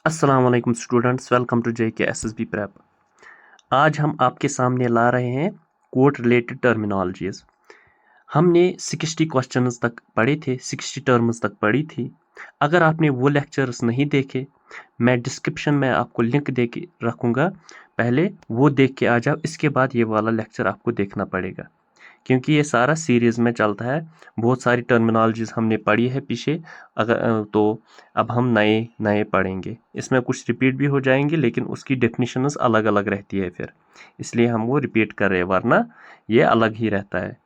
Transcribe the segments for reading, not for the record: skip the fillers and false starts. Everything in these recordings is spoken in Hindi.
अस्सलाम वालेकुम students, welcome to JKSSB prep. आज हम आपके सामने ला रहे हैं कोर्ट रिलेटेड टर्मिनोलॉजीज़। हमने 60 क्वेश्चंस तक पढ़े थे, 60 टर्म्स तक पढ़ी थी। अगर आपने वो लेक्चर्स नहीं देखे, मैं डिस्क्रिप्शन में आपको लिंक दे के रखूँगा, पहले वो देख के आ जाओ, इसके बाद ये वाला लेक्चर आपको देखना पड़ेगा, क्योंकि ये सारा सीरीज़ में चलता है। बहुत सारी टर्मिनोलॉजीज़ हमने पढ़ी है पीछे, तो अब हम नए नए पढ़ेंगे। इसमें कुछ रिपीट भी हो जाएंगे, लेकिन उसकी डेफिनेशंस अलग अलग रहती है फिर, इसलिए हम वो रिपीट कर रहे हैं, वरना ये अलग ही रहता है।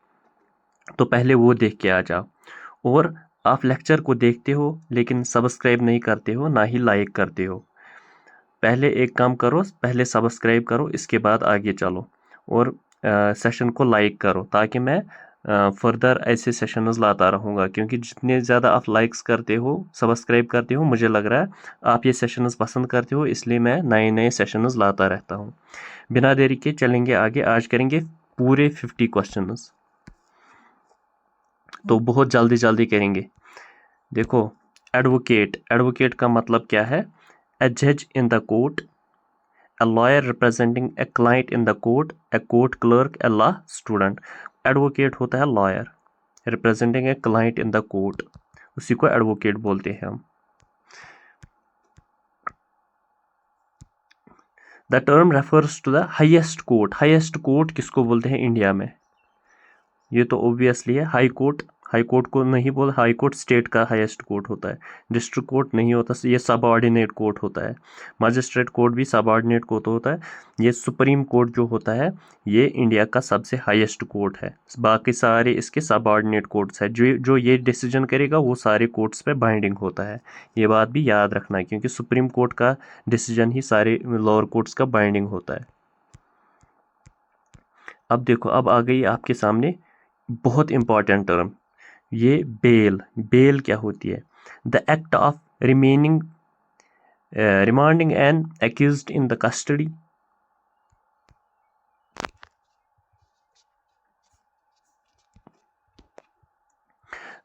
तो पहले वो देख के आ जाओ। और आप लेक्चर को देखते हो लेकिन सब्सक्राइब नहीं करते हो, ना ही लाइक करते हो। पहले एक काम करो, पहले सब्सक्राइब करो, इसके बाद आगे चलो और सेशन को लाइक करो, ताकि मैं फर्दर ऐसे सेशंस लाता रहूँगा। क्योंकि जितने ज़्यादा आप लाइक्स करते हो, सब्सक्राइब करते हो, मुझे लग रहा है आप ये सेशंस पसंद करते हो, इसलिए मैं नए नए सेशंस लाता रहता हूँ। बिना देरी के चलेंगे आगे। आज करेंगे पूरे 50 क्वेश्चंस, तो बहुत जल्दी जल्दी करेंगे। देखो, एडवोकेट, एडवोकेट का मतलब क्या है? ए जज इन the court, a lawyer representing a client in the court, a court clerk, a law student। Advocate होता है lawyer representing a client in the court, उसी को एडवोकेट बोलते हैं हम। The term refers to the highest court. Highest court किसको बोलते हैं इंडिया में? ये तो ऑब्वियसली है हाई कोर्ट। हाई कोर्ट को नहीं बोल, हाई कोर्ट स्टेट का हाईएस्ट कोर्ट होता है, डिस्ट्रिक्ट कोर्ट नहीं होता, ये सबऑर्डिनेट कोर्ट होता है। मजिस्ट्रेट कोर्ट भी सबऑर्डिनेट कोर्ट होता है। ये सुप्रीम कोर्ट जो होता है, ये इंडिया का सबसे हाईएस्ट कोर्ट है। बाकी सारे इसके सबऑर्डिनेट कोर्ट्स है। जो ये डिसीजन करेगा वो सारे कोर्ट्स पे बाइंडिंग होता है। ये बात भी याद रखना है, क्योंकि सुप्रीम कोर्ट का डिसीजन ही सारे लोअर कोर्ट्स का बाइंडिंग होता है। अब देखो, अब आ गई आपके सामने बहुत इंपॉर्टेंट टर्म, ये बेल। बेल क्या होती है? The act of remanding an accused in the custody,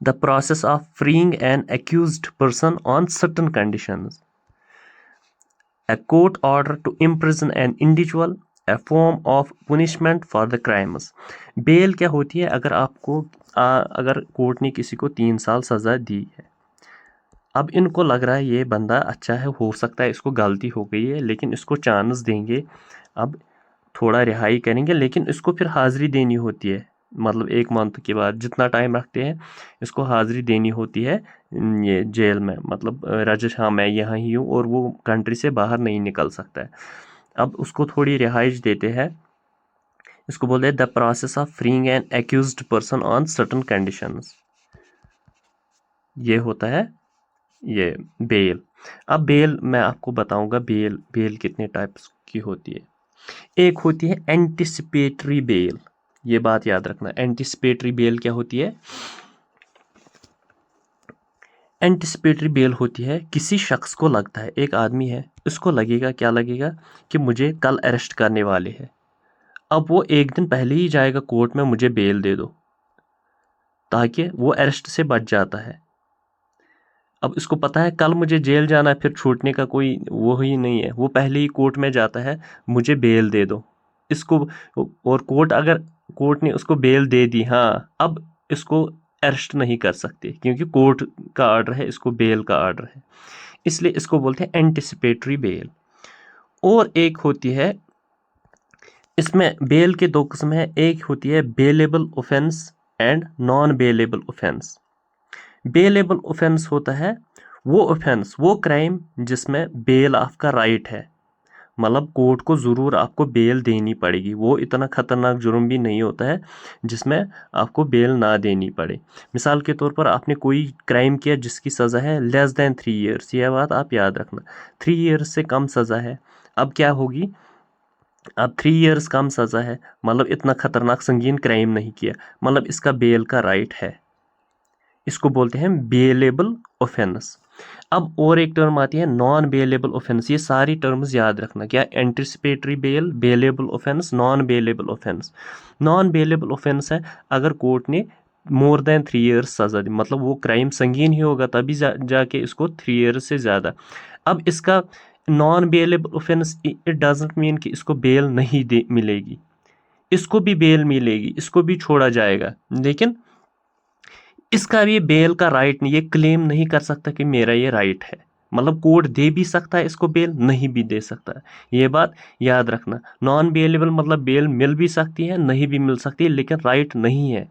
the process of freeing an accused person on certain conditions, a court order to imprison an individual, a form of punishment for the crimes। Bail क्या होती है? अगर आपको अगर कोर्ट ने किसी को 3 साल सज़ा दी है, अब इनको लग रहा है ये बंदा अच्छा है, हो सकता है इसको गलती हो गई है, लेकिन इसको चांस देंगे, अब थोड़ा रिहाई करेंगे, लेकिन इसको फिर हाज़िरी देनी होती है। मतलब 1 मंथ के बाद, जितना टाइम रखते हैं, इसको हाज़िरी देनी होती है ये जेल में। मतलब राजेश, हाँ मैं यहाँ ही हूँ और वो कंट्री से बाहर नहीं निकल सकता है। अब उसको थोड़ी रिहाइश देते हैं, इसको बोलते हैं the process of freeing an accused person on certain conditions. ये होता है ये बेल। अब बेल मैं आपको बताऊंगा, बेल कितने टाइप्स की होती है। एक होती है एंटिसिपेटरी बेल, ये बात याद रखना। एंटिसिपेटरी बेल क्या होती है? एंटिसिपेटरी बेल होती है, किसी शख्स को लगता है, एक आदमी है, इसको लगेगा, क्या लगेगा कि मुझे कल अरेस्ट करने वाले हैं। अब वो एक दिन पहले ही जाएगा कोर्ट में, मुझे बेल दे दो, ताकि वो अरेस्ट से बच जाता है। अब इसको पता है कल मुझे जेल जाना है, फिर छूटने का कोई वो ही नहीं है, वो पहले ही कोर्ट में जाता है, मुझे बेल दे दो इसको। और कोर्ट ने उसको बेल दे दी, हाँ, अब इसको अरेस्ट नहीं कर सकते, क्योंकि कोर्ट का ऑर्डर है, इसको बेल का ऑर्डर है, इसलिए इसको बोलते हैं एंटिसिपेटरी बेल। और एक होती है, इसमें बेल के 2 किस्म है, एक होती है bailable offence and non bailable offence. Bailable offence होता है वो ऑफेंस, वो क्राइम जिसमें बेल आपका राइट है, मतलब कोर्ट को ज़रूर आपको बेल देनी पड़ेगी। वो इतना ख़तरनाक जुर्म भी नहीं होता है जिसमें आपको बेल ना देनी पड़े। मिसाल के तौर पर आपने कोई क्राइम किया जिसकी सज़ा है लेस दैन 3 ईयर्स, यह बात आप याद रखना। 3 ईयर्स से कम सज़ा है, अब क्या होगी? अब 3 ईयर्स कम सज़ा है, मतलब इतना ख़तरनाक संगीन क्राइम नहीं किया, मतलब इसका बेल का राइट है, इसको बोलते हैं बेलेबल ऑफेंस। अब और एक टर्म आती है नॉन बेलेबल ऑफेंस। ये सारी टर्म्स याद रखना, क्या? Anticipatory bell, bailable offence, non bailable offence. Non bailable offence है अगर कोर्ट ने मोर देन 3 ईयर्स सज़ा दी, मतलब वो क्राइम संगीन ही होगा तभी जाके इसको 3 ईयर्स से ज़्यादा। अब इसका non bailable offence, it doesn't mean कि इसको बेल नहीं दे मिलेगी, इसको भी बेल मिलेगी, इसको भी छोड़ा जाएगा, लेकिन इसका भी बेल का राइट नहीं, ये क्लेम नहीं कर सकता कि मेरा ये राइट है। मतलब कोर्ट दे भी सकता है इसको बेल, नहीं भी दे सकता है, ये बात याद रखना। नॉन बेलेबल मतलब बेल मिल भी सकती है, नहीं भी मिल सकती है, लेकिन राइट नहीं है।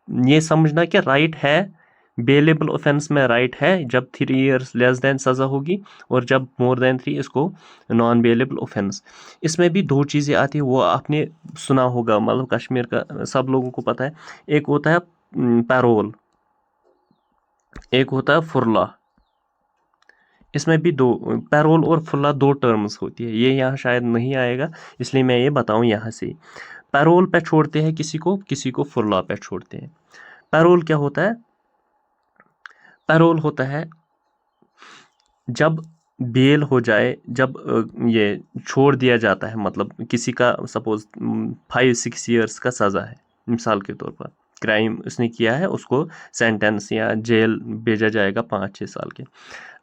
ये समझना कि राइट है, बेलेबल ऑफेंस में राइट है जब 3 ईयर्स लेस देन सज़ा होगी, और जब मोर देन 3 इसको नॉन बेलेबल ऑफेंस। इसमें भी दो चीज़ें आती है, वो आपने सुना होगा, मतलब कश्मीर का सब लोगों को पता है। एक होता है पैरोल, एक होता है फुरला। इसमें भी दो, पैरोल और फुरला, दो टर्म्स होती है। ये यहाँ शायद नहीं आएगा, इसलिए मैं ये बताऊँ यहाँ से। पैरोल पे छोड़ते हैं किसी को, किसी को फुरला पे छोड़ते हैं। पैरोल क्या होता है? पैरोल होता है जब बेल हो जाए, जब ये छोड़ दिया जाता है, मतलब किसी का सपोज 5-6 ईयर्स का सज़ा है, मिसाल के तौर पर क्राइम उसने किया है, उसको सेंटेंस या जेल भेजा जाएगा 5-6 साल के।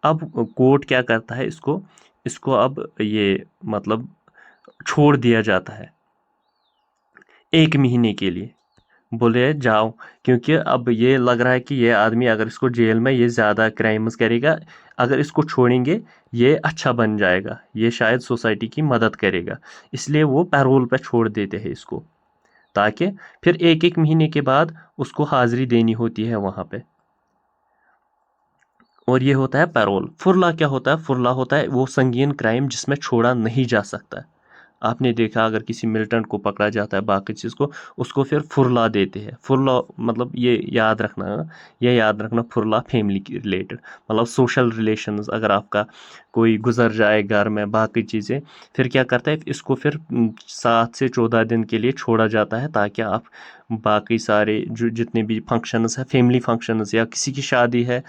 अब कोर्ट क्या करता है, इसको इसको अब ये मतलब छोड़ दिया जाता है 1 महीने के लिए, बोले जाओ, क्योंकि अब ये लग रहा है कि ये आदमी अगर इसको जेल में ये ज़्यादा क्राइम्स करेगा, अगर इसको छोड़ेंगे ये अच्छा बन जाएगा, ये शायद सोसाइटी की मदद करेगा, इसलिए वो पैरोल पे छोड़ देते हैं इसको, ताकि फिर 1-1 महीने के बाद उसको हाजिरी देनी होती है वहाँ पे। और ये होता है पैरोल। फुरला क्या होता है? फुरला होता है वो संगीन क्राइम जिसमें छोड़ा नहीं जा सकता। आपने देखा अगर किसी मिलिटेंट को पकड़ा जाता है बाकी चीज़ को, उसको फिर फुरला देते हैं। फुरला मतलब ये याद रखना फुरला फैमिली की रिलेटेड, मतलब सोशल रिलेशंस, अगर आपका कोई गुजर जाए घर में बाकी चीज़ें, फिर क्या करता है इसको फिर 7 से 14 दिन के लिए छोड़ा जाता है, ताकि आप बाकी सारे जो जितने भी फंक्शंस हैं, फैमिली फंक्शंस, या किसी की शादी है,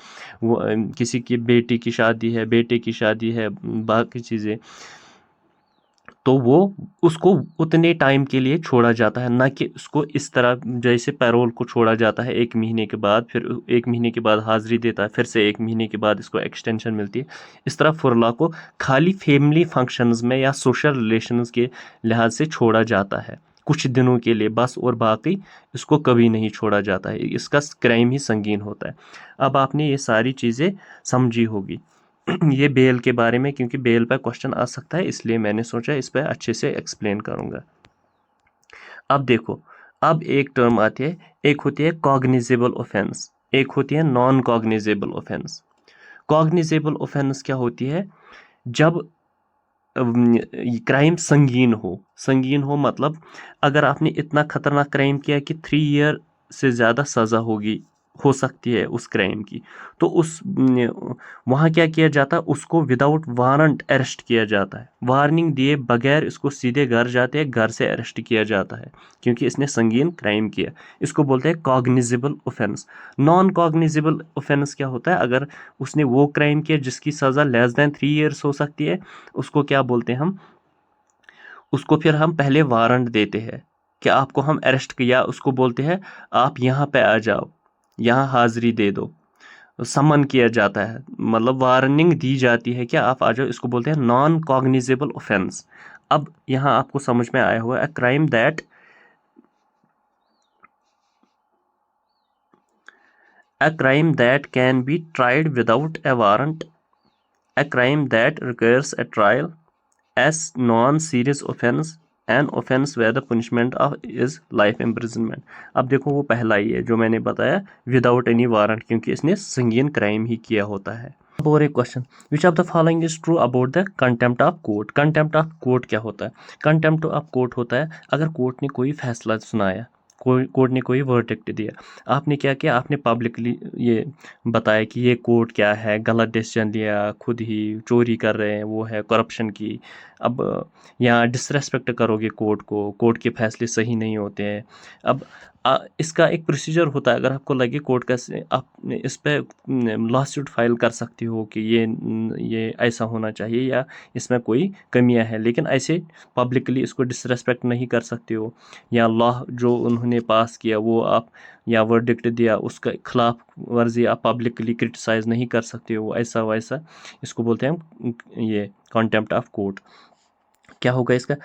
वो किसी की बेटी की शादी है, बेटे की शादी है, बाकी चीज़ें, तो वो उसको उतने टाइम के लिए छोड़ा जाता है, ना कि उसको इस तरह जैसे पैरोल को छोड़ा जाता है 1 महीने के बाद, फिर 1 महीने के बाद हाजिरी देता है, फिर से 1 महीने के बाद इसको एक्सटेंशन मिलती है। इस तरह फुरला को खाली फैमिली फंक्शंस में या सोशल रिलेशंस के लिहाज से छोड़ा जाता है कुछ दिनों के लिए बस, और बाकी इसको कभी नहीं छोड़ा जाता है। इसका क्राइम ही संगीन होता है। अब आपने ये सारी चीज़ें समझी होगी ये बेल के बारे में, क्योंकि बेल पर क्वेश्चन आ सकता है, इसलिए मैंने सोचा इस पर अच्छे से एक्सप्लेन करूंगा। अब देखो, अब एक टर्म आती है, एक होती है कॉग्निजेबल ऑफेंस, एक होती है non cognizable offence. Cognizable offence क्या होती है? जब क्राइम संगीन हो मतलब अगर आपने इतना खतरनाक क्राइम किया कि 3 ईयर से ज़्यादा सज़ा हो सकती है उस क्राइम की, तो वहाँ क्या किया जाता है, उसको विदाउट वारंट अरेस्ट किया जाता है, वार्निंग दिए बगैर इसको सीधे घर जाते हैं, घर से अरेस्ट किया जाता है, क्योंकि इसने संगीन क्राइम किया। इसको बोलते हैं cognizable offence. Non cognizable offence क्या होता है? अगर उसने वो क्राइम किया जिसकी सज़ा लेस देन 3 ईयर्स हो सकती है, उसको क्या बोलते हैं हम? उसको फिर हम पहले वारंट देते हैं कि आपको हम अरेस्ट किया, उसको बोलते हैं आप यहाँ पे आ जाओ, यहाँ हाजिरी दे दो, समन किया जाता है, मतलब वार्निंग दी जाती है कि आप आ जाओ, इसको बोलते हैं नॉन कॉग्निजेबल ऑफेंस। अब यहाँ आपको समझ में आया हुआ, a crime that can be tried without a warrant, a crime that requires a trial, as non-serious offense, an offense where the punishment of is life imprisonment। अब देखो वो पहला ही है जो मैंने बताया, विदाउट एनी वारंट, क्योंकि इसने संगीन क्राइम ही किया होता है। अब और एक question, which of the following is true about the contempt of court. Contempt of court क्या होता है? कंटेम्प्ट ऑफ कोर्ट होता है अगर कोर्ट ने कोई फैसला सुनाया, कोर्ट ने कोई वर्डिक्ट दिया, आपने क्या किया, आपने पब्लिकली ये बताया कि ये कोर्ट क्या है, गलत डिसीजन लिया, खुद ही चोरी कर रहे हैं, वो है करप्शन की। अब यहाँ डिसरेस्पेक्ट करोगे कोर्ट को, कोर्ट के फैसले सही नहीं होते हैं। अब इसका एक प्रोसीजर होता है। अगर आपको लगे कोर्ट का आप इस पे लॉ सूट फाइल कर सकते हो कि ये ऐसा होना चाहिए या इसमें कोई कमियां हैं, लेकिन ऐसे पब्लिकली इसको डिसरेस्पेक्ट नहीं कर सकते हो, या लॉ जो उन्होंने पास किया वो आप, या वर्डिक्ट दिया उसका खिलाफ वर्जी आप पब्लिकली क्रिटिसाइज नहीं कर सकते हो, ऐसा वैसा। इसको बोलते हैं हम ये कॉन्टेम्प्ट ऑफ कोर्ट। क्या होगा इसका?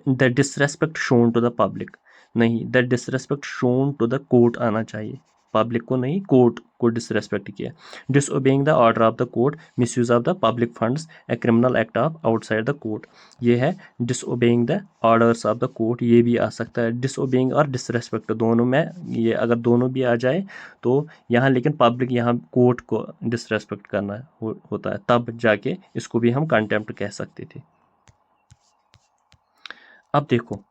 The disrespect shown to the public, नहीं, the disrespect shown to the court आना चाहिए, पब्लिक को नहीं, कोर्ट को डिसरेस्पेक्ट किया। Disobeying the order of the court, misuse of the public funds, a criminal act of outside the court. ये है disobeying the orders of the court, ये भी आ सकता है। डिसओबेइंग और डिसरेस्पेक्ट दोनों में, ये अगर दोनों भी आ जाए तो यहाँ, लेकिन पब्लिक यहाँ कोर्ट को डिसरेस्पेक्ट करना होता है, तब जाके इसको भी हम कंटेम्प्ट कह सकते थे। अब देखो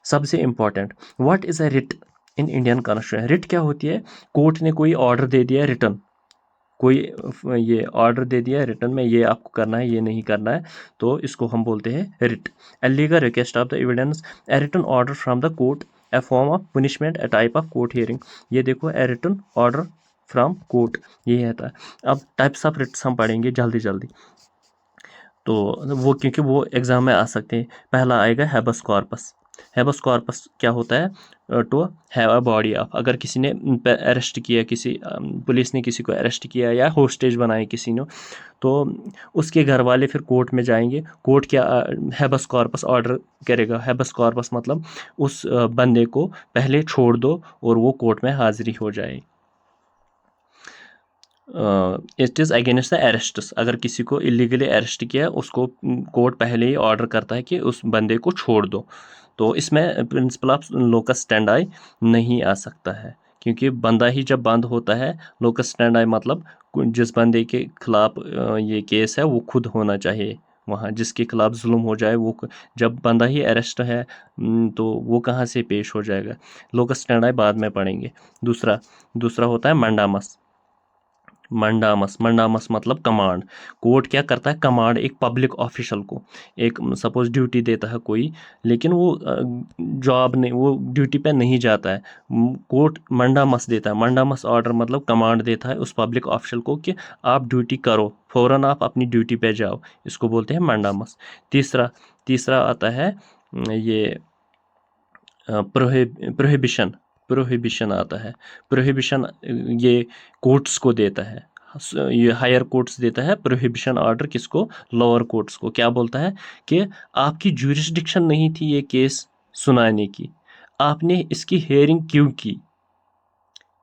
सबसे important, what is a writ in Indian constitution. Writ क्या होती है? कोर्ट ने कोई ऑर्डर दे दिया रिटर्न, कोई ये ऑर्डर दे दिया रिटर्न में, ये आपको करना है, ये नहीं करना है, तो इसको हम बोलते हैं writ. A legal request of the evidence, a written order from the court, a form of punishment, a type of court hearing. ये देखो, a written order from court, ये है था। अब टाइप्स ऑफ रिट्स हम पढ़ेंगे जल्दी जल्दी, तो वो क्योंकि वो एग्जाम में आ सकते हैं। पहला आएगा हैबस कॉर्पस। हैबस कॉर्पस क्या होता है? To have a body of, अगर किसी ने अरेस्ट किया, किसी पुलिस ने किसी को अरेस्ट किया या होस्टेज बनाए किसी ने, तो उसके घर वाले फिर कोर्ट में जाएंगे। कोर्ट क्या हैबस कॉर्पस ऑर्डर करेगा? हैबस कॉर्पस मतलब उस बंदे को पहले छोड़ दो और वो कोर्ट में हाजिरी हो जाए। इट इज़ अगेंस्ट द अरेस्ट्स, अगर किसी को इलीगली अरेस्ट किया उसको कोर्ट पहले ही ऑर्डर करता है कि उस बंदे को छोड़ दो। तो इसमें प्रिंसिपल ऑफ लोकस स्टैंडाई नहीं आ सकता है, क्योंकि बंदा ही जब बंद होता है, लोकस स्टैंडाई मतलब जिस बंदे के खिलाफ ये केस है वो खुद होना चाहिए वहाँ, जिसके खिलाफ जुल्म हो जाए वो, जब बंदा ही अरेस्ट है तो वो कहाँ से पेश हो जाएगा? लोकस स्टैंडाई बाद में पढ़ेंगे। दूसरा होता है मंडामस। मंडामस मतलब कमांड। कोर्ट क्या करता है? कमांड एक पब्लिक ऑफिशियल को, एक सपोज ड्यूटी देता है कोई, लेकिन वो जॉब नहीं, वो ड्यूटी पे नहीं जाता है, कोर्ट मंडामस देता है। मंडामस ऑर्डर मतलब कमांड देता है उस पब्लिक ऑफिशियल को कि आप ड्यूटी करो, फौरन आप अपनी ड्यूटी पे जाओ, इसको बोलते हैं मंडामस। तीसरा आता है ये प्रोहिबिशन आता है। प्रोहिबिशन ये कोर्ट्स को देता है, ये हायर कोर्ट्स देता है प्रोहिबिशन ऑर्डर किसको? लोअर कोर्ट्स को। क्या बोलता है कि आपकी ज्यूरिसडिक्शन नहीं थी ये केस सुनाने की, आपने इसकी हेयरिंग क्यों की?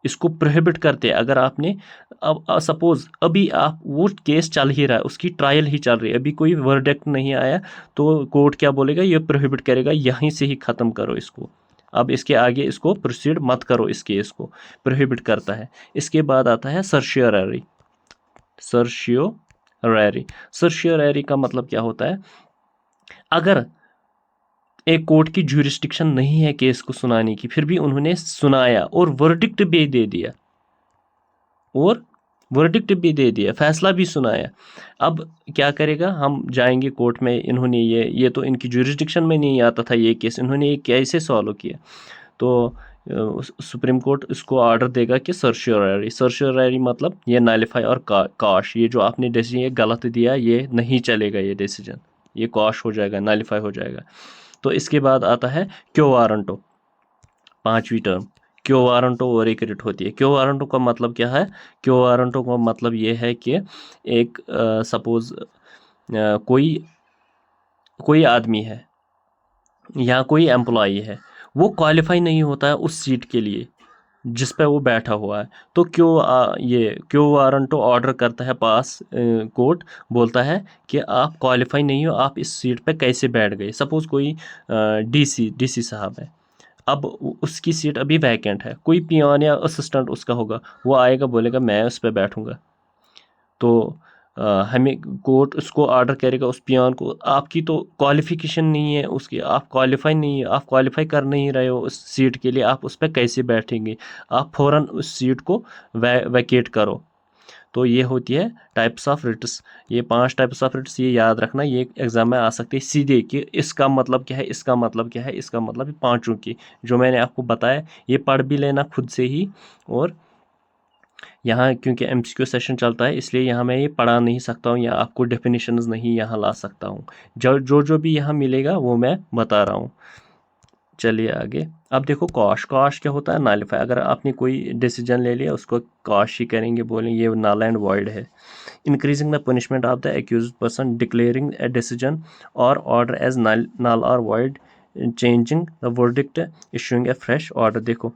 इसको प्रोहिबिट करते हैं। अगर आपने अब सपोज अभी आप, वो केस चल ही रहा है, उसकी ट्रायल ही चल रही है, अभी कोई वर्डिक्ट नहीं आया, तो कोर्ट क्या बोलेगा? ये प्रोहिबिट करेगा, यहीं से ही ख़त्म करो इसको, अब इसके आगे इसको प्रोसीड मत करो, इस केस को प्रोहिबिट करता है। इसके बाद आता है सर्शियोररी। सर्शियोररी का मतलब क्या होता है? अगर एक कोर्ट की ज्यूरिसडिक्शन नहीं है केस को सुनाने की, फिर भी उन्होंने सुनाया और वर्डिक्ट भी दे दिया, फैसला भी सुनाया, अब क्या करेगा? हम जाएंगे कोर्ट में, इन्होंने ये तो इनकी ज्यूरिसडिक्शन में नहीं आता था ये केस, इन्होंने ये कैसे सॉल्व किया? तो सुप्रीम कोर्ट इसको ऑर्डर देगा कि सर्शियोररी मतलब ये नलिफाई और काश, ये जो आपने डिसीजन ये गलत दिया, ये नहीं चलेगा, ये डिसीजन ये कॉश हो जाएगा, नलिफाई हो जाएगा। तो इसके बाद आता है क्यो वारंटो, 5वीं टर्म। क्यो वारंटो और एक रिट होती है। क्यो वारंटो का मतलब क्या है? क्यो वारंटो का मतलब ये है कि एक सपोज कोई आदमी है या कोई एम्प्लॉई है, वो क्वालिफाई नहीं होता है उस सीट के लिए जिस पे वो बैठा हुआ है, तो क्यों वारंटो ऑर्डर करता है पास, कोर्ट बोलता है कि आप क्वालिफाई नहीं हो, आप इस सीट पे कैसे बैठ गए? सपोज कोई डीसी साहब है, अब उसकी सीट अभी वैकेंट है, कोई पियोन या असिस्टेंट उसका होगा, वो आएगा बोलेगा मैं उस पर बैठूंगा, तो हमें कोर्ट उसको ऑर्डर करेगा उस पियोन को, आपकी तो क्वालिफिकेशन नहीं है उसकी, आप क्वालिफाई नहीं है, आप क्वालिफाई कर नहीं रहे हो उस सीट के लिए, आप उस पर कैसे बैठेंगे? आप फ़ौरन उस सीट को वैकेट करो। तो ये होती है टाइप्स ऑफ रिट्स। ये 5 टाइप्स ऑफ रिट्स, ये याद रखना, ये एग्जाम में आ सकते हैं सीधे कि इसका मतलब क्या है, इसका मतलब क्या है, इसका मतलब पांचों की जो मैंने आपको बताया ये पढ़ भी लेना खुद से ही। और यहाँ क्योंकि एमसीक्यू सेशन चलता है इसलिए यहाँ मैं ये पढ़ा नहीं सकता हूँ या आपको डेफिनेशंस नहीं यहाँ ला सकता हूँ। जो भी यहाँ मिलेगा वो मैं बता रहा हूँ। चलिए आगे। अब देखो कॉश, कॉश क्या होता है, नालिफाई। अगर आपने कोई डिसीजन ले लिया उसको कॉश ही करेंगे, बोलें ये नल एंड वॉइड है। Increasing the punishment of the accused person, declaring a decision और ऑर्डर एज नल और void, changing the verdict, issuing A fresh order. देखो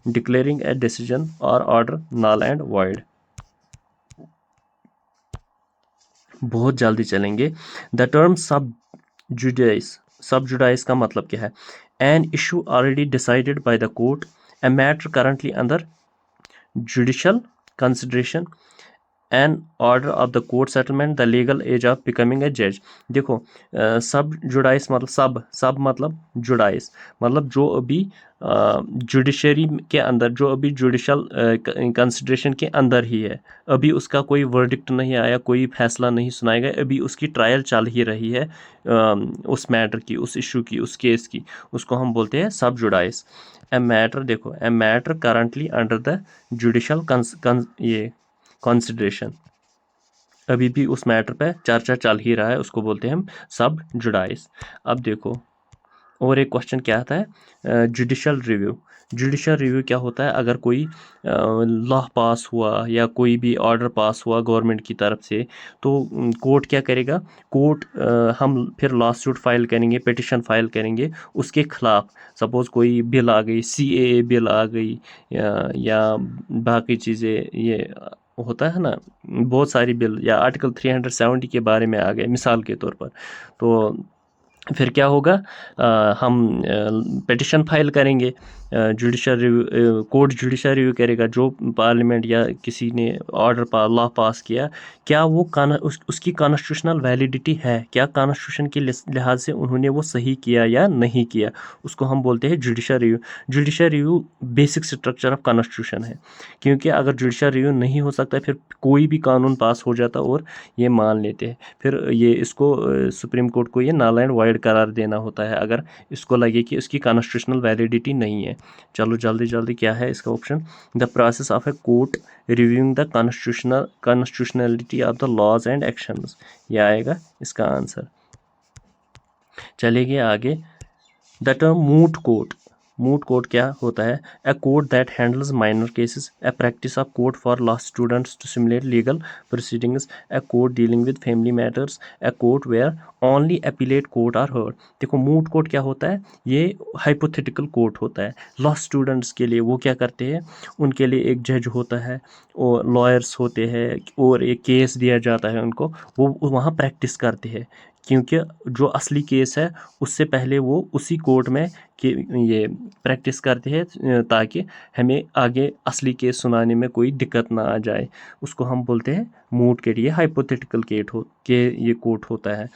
डिक्लेयरिंग ए डिसीजन और ऑर्डर नल एंड वॉइड बहुत जल्दी चलेंगे। द टर्म सब जुडाइस, सब जुडाइस का मतलब क्या है, an issue already decided by the court, a matter currently under judicial consideration, an order of the court settlement, the legal age of becoming a जज। देखो सब जुडाइस मतलब सब मतलब जुडाइस मतलब जो अभी जुडिशरी के अंदर, जो अभी जुडिशल कंसिडरेशन के अंदर ही है, अभी उसका कोई वर्डिक्ट नहीं आया, कोई फैसला नहीं सुनाया गया, अभी उसकी ट्रायल चल ही रही है उस मैटर की, उस इशू की, उस केस की, उसको हम बोलते हैं सब जुडाइस। ए मैटर, देखो ए matter currently under the judicial ये कंसिडरेशन, अभी भी उस मैटर पे चर्चा चल ही रहा है, उसको बोलते हैं हम सब जुडाइस। अब देखो और एक क्वेश्चन क्या आता है, जुडिशल रिव्यू। जुडिशल रिव्यू क्या होता है, अगर कोई लॉ पास हुआ या कोई भी ऑर्डर पास हुआ गवर्नमेंट की तरफ से, तो कोर्ट क्या करेगा, कोर्ट हम फिर लॉ सूट फाइल करेंगे, पिटिशन फाइल करेंगे उसके खिलाफ। सपोज कोई बिल आ गई, CAA बिल आ गई या बाकी चीज़ें, ये होता है ना बहुत सारी बिल, या आर्टिकल 370 के बारे में आ गए मिसाल के तौर पर, तो फिर क्या होगा, हम पिटिशन फाइल करेंगे, judicial review, court judicial review करेगा जो पार्लियामेंट या किसी ने ऑर्डर लॉ पास किया, क्या वो उसकी कॉन्स्टिट्यूशनल वैलिडिटी है, क्या कॉन्स्टिट्यूशन के लिहाज से उन्होंने वो सही किया या नहीं किया, उसको हम बोलते हैं judicial review. Judicial review basic structure of constitution है, क्योंकि अगर जुडिशल रिव्यू नहीं हो सकता फिर कोई भी कानून पास हो जाता और ये मान लेते हैं, फिर ये इसको सुप्रीम कोर्ट को ये नल एंड वॉइड करार देना होता है अगर इसको लगे कि इसकी कॉन्स्टिट्यूशनल वैलिडिटी नहीं है। चलो जल्दी जल्दी क्या है इसका option, the process of a court reviewing the constitutionality of the laws and actions, ये आएगा इसका आंसर। चलेंगे आगे। The term moot court, moot court क्या होता है, a court that handles minor cases, a practice of court for law students to simulate legal proceedings, a court dealing with family matters, a court where only appellate court are heard. देखो मूट कोर्ट क्या होता है, ये हाइपोथेटिकल कोर्ट होता है लॉ स्टूडेंट्स के लिए। वो क्या करते हैं, उनके लिए एक जज होता है और लॉयर्स होते हैं और एक केस दिया जाता है उनको, वो वहाँ प्रैक्टिस करते हैं, क्योंकि जो असली केस है उससे पहले वो उसी कोर्ट में कि ये प्रैक्टिस करते हैं ताकि हमें आगे असली केस सुनाने में कोई दिक्कत ना आ जाए, उसको हम बोलते हैं मूट केट। ये हाइपोथेटिकल ये कोर्ट होता है।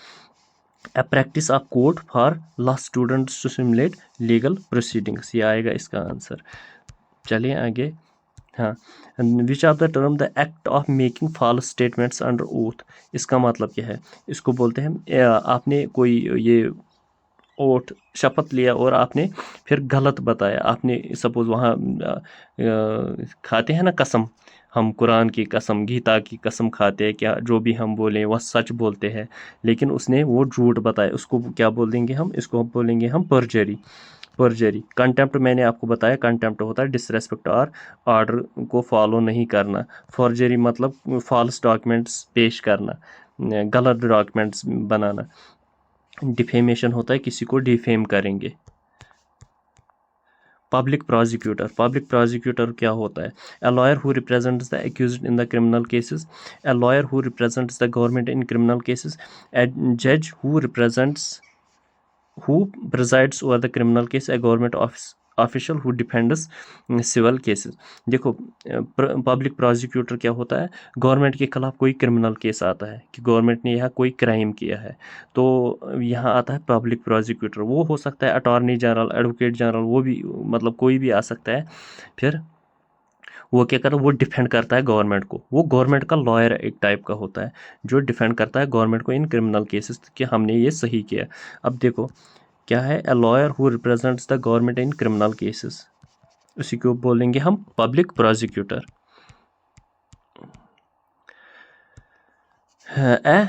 A practice of court for law students to simulate legal proceedings, ये आएगा इसका आंसर। चलिए आगे। हाँ, which of the term the act of making false statements under oath, इसका मतलब क्या है, इसको बोलते हैं आपने कोई ये ओठ शपथ लिया और आपने फिर गलत बताया, आपने सपोज वहाँ खाते हैं ना कसम, हम कुरान की कसम, गीता की कसम खाते हैं, क्या जो भी हम बोलें वह सच बोलते हैं, लेकिन उसने वो झूठ बताया, उसको क्या बोल देंगे हम, इसको बोलेंगे हम परजरी। परजरी। कंटेम्प्ट मैंने आपको बताया, कंटेम्प्ट होता है डिसरेस्पेक्ट और ऑर्डर को फॉलो नहीं करना। फॉर्जरी मतलब फॉल्स डॉक्यूमेंट्स पेश करना, गलत डॉक्यूमेंट्स बनाना। डिफेमेशन होता है किसी को डिफेम करेंगे। पब्लिक प्रोसिक्यूटर, पब्लिक प्रोसिक्यूटर क्या होता है, a lawyer who represents the accused in the criminal cases, a lawyer who represents the government in criminal cases, a जज who presides over the criminal case, a government official who defends civil cases। देखो पब्लिक प्रोसिक्यूटर क्या होता है, गवर्नमेंट के खिलाफ कोई क्रिमिनल केस आता है कि गवर्नमेंट ने यहाँ कोई क्राइम किया है, तो यहाँ आता है पब्लिक प्रोसिक्यूटर। वो हो सकता है अटॉर्नी जनरल, एडवोकेट जनरल, वो भी मतलब कोई भी आ सकता है। फिर वो क्या कर रहा है, वो डिफेंड करता है गवर्नमेंट को, वो गवर्नमेंट का लॉयर एक टाइप का होता है जो डिफेंड करता है गवर्नमेंट को इन क्रिमिनल केसेस कि हमने ये सही किया। अब देखो क्या है, a lawyer who represents the government in criminal cases, उसी को बोलेंगे हम public prosecutor. A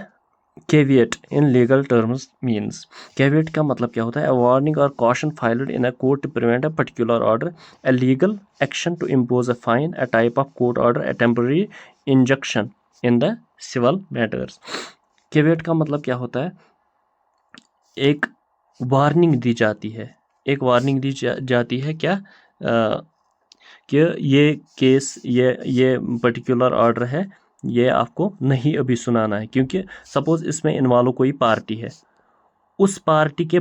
caveat in legal terms means, caveat का मतलब क्या होता है, a warning or caution filed in a court to prevent a particular order, a legal action to impose a fine, a type of court order, a temporary injunction in the civil matters। caveat का मतलब क्या होता है, एक वार्निंग दी जाती है, एक वार्निंग दी जाती है क्या, कि ये केस, ये पर्टिकुलर ऑर्डर है, ये आपको नहीं अभी सुनाना है, क्योंकि सपोज इसमें इन्वॉल्व कोई पार्टी है, उस पार्टी के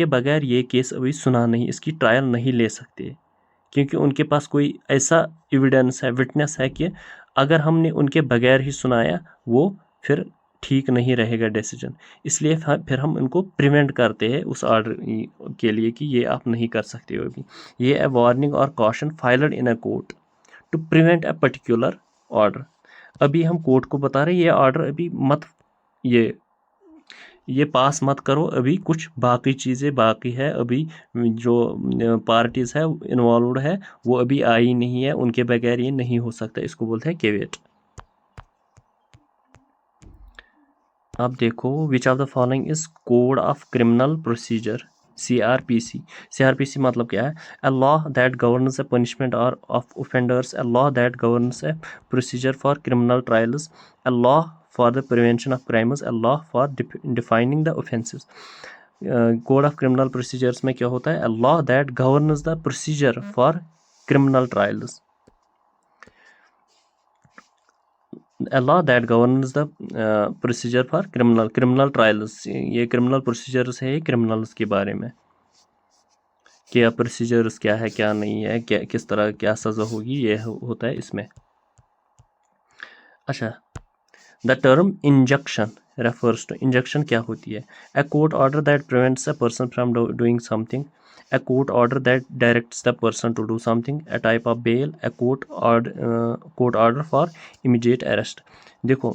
बगैर ये केस अभी सुना नहीं, इसकी ट्रायल नहीं ले सकते, क्योंकि उनके पास कोई ऐसा एविडेंस है, विटनेस है कि अगर हमने उनके बगैर ही सुनाया वो फिर ठीक नहीं रहेगा डिसीजन। इसलिए फिर हम उनको प्रिवेंट करते हैं उस ऑर्डर के लिए कि ये आप नहीं कर सकते हो अभी। ये है वार्निंग और caution filed in a court to prevent a particular order. अभी हम कोर्ट को बता रहे हैं ये ऑर्डर अभी मत, ये पास मत करो, अभी कुछ बाकी चीज़ें बाकी है, अभी जो पार्टीज़ है इन्वॉल्वड है वो अभी आई नहीं है, उनके बगैर ये नहीं हो सकता, इसको बोलते हैं केवेट। अब देखो which of the following is code of criminal procedure, CRPC। CRPC मतलब क्या है, a law that governs a punishment और of offenders, a law that governs a procedure for criminal trials, a law for the prevention of crimes, a law for defining the offences. Code of criminal procedures में क्या होता है, a law that governs the procedure for criminal trials, a law that governs the procedure for criminal trials। ये criminal procedures है, ये criminals के बारे में, क्या procedures क्या है क्या नहीं है, क्या किस तरह क्या सज़ा होगी, ये होता है इसमें। अच्छा, the term injunction refers to, injunction क्या होती है, a court order that prevents a person from doing something, a court order that directs the person to do something, a type of bail, a court order for immediate arrest। देखो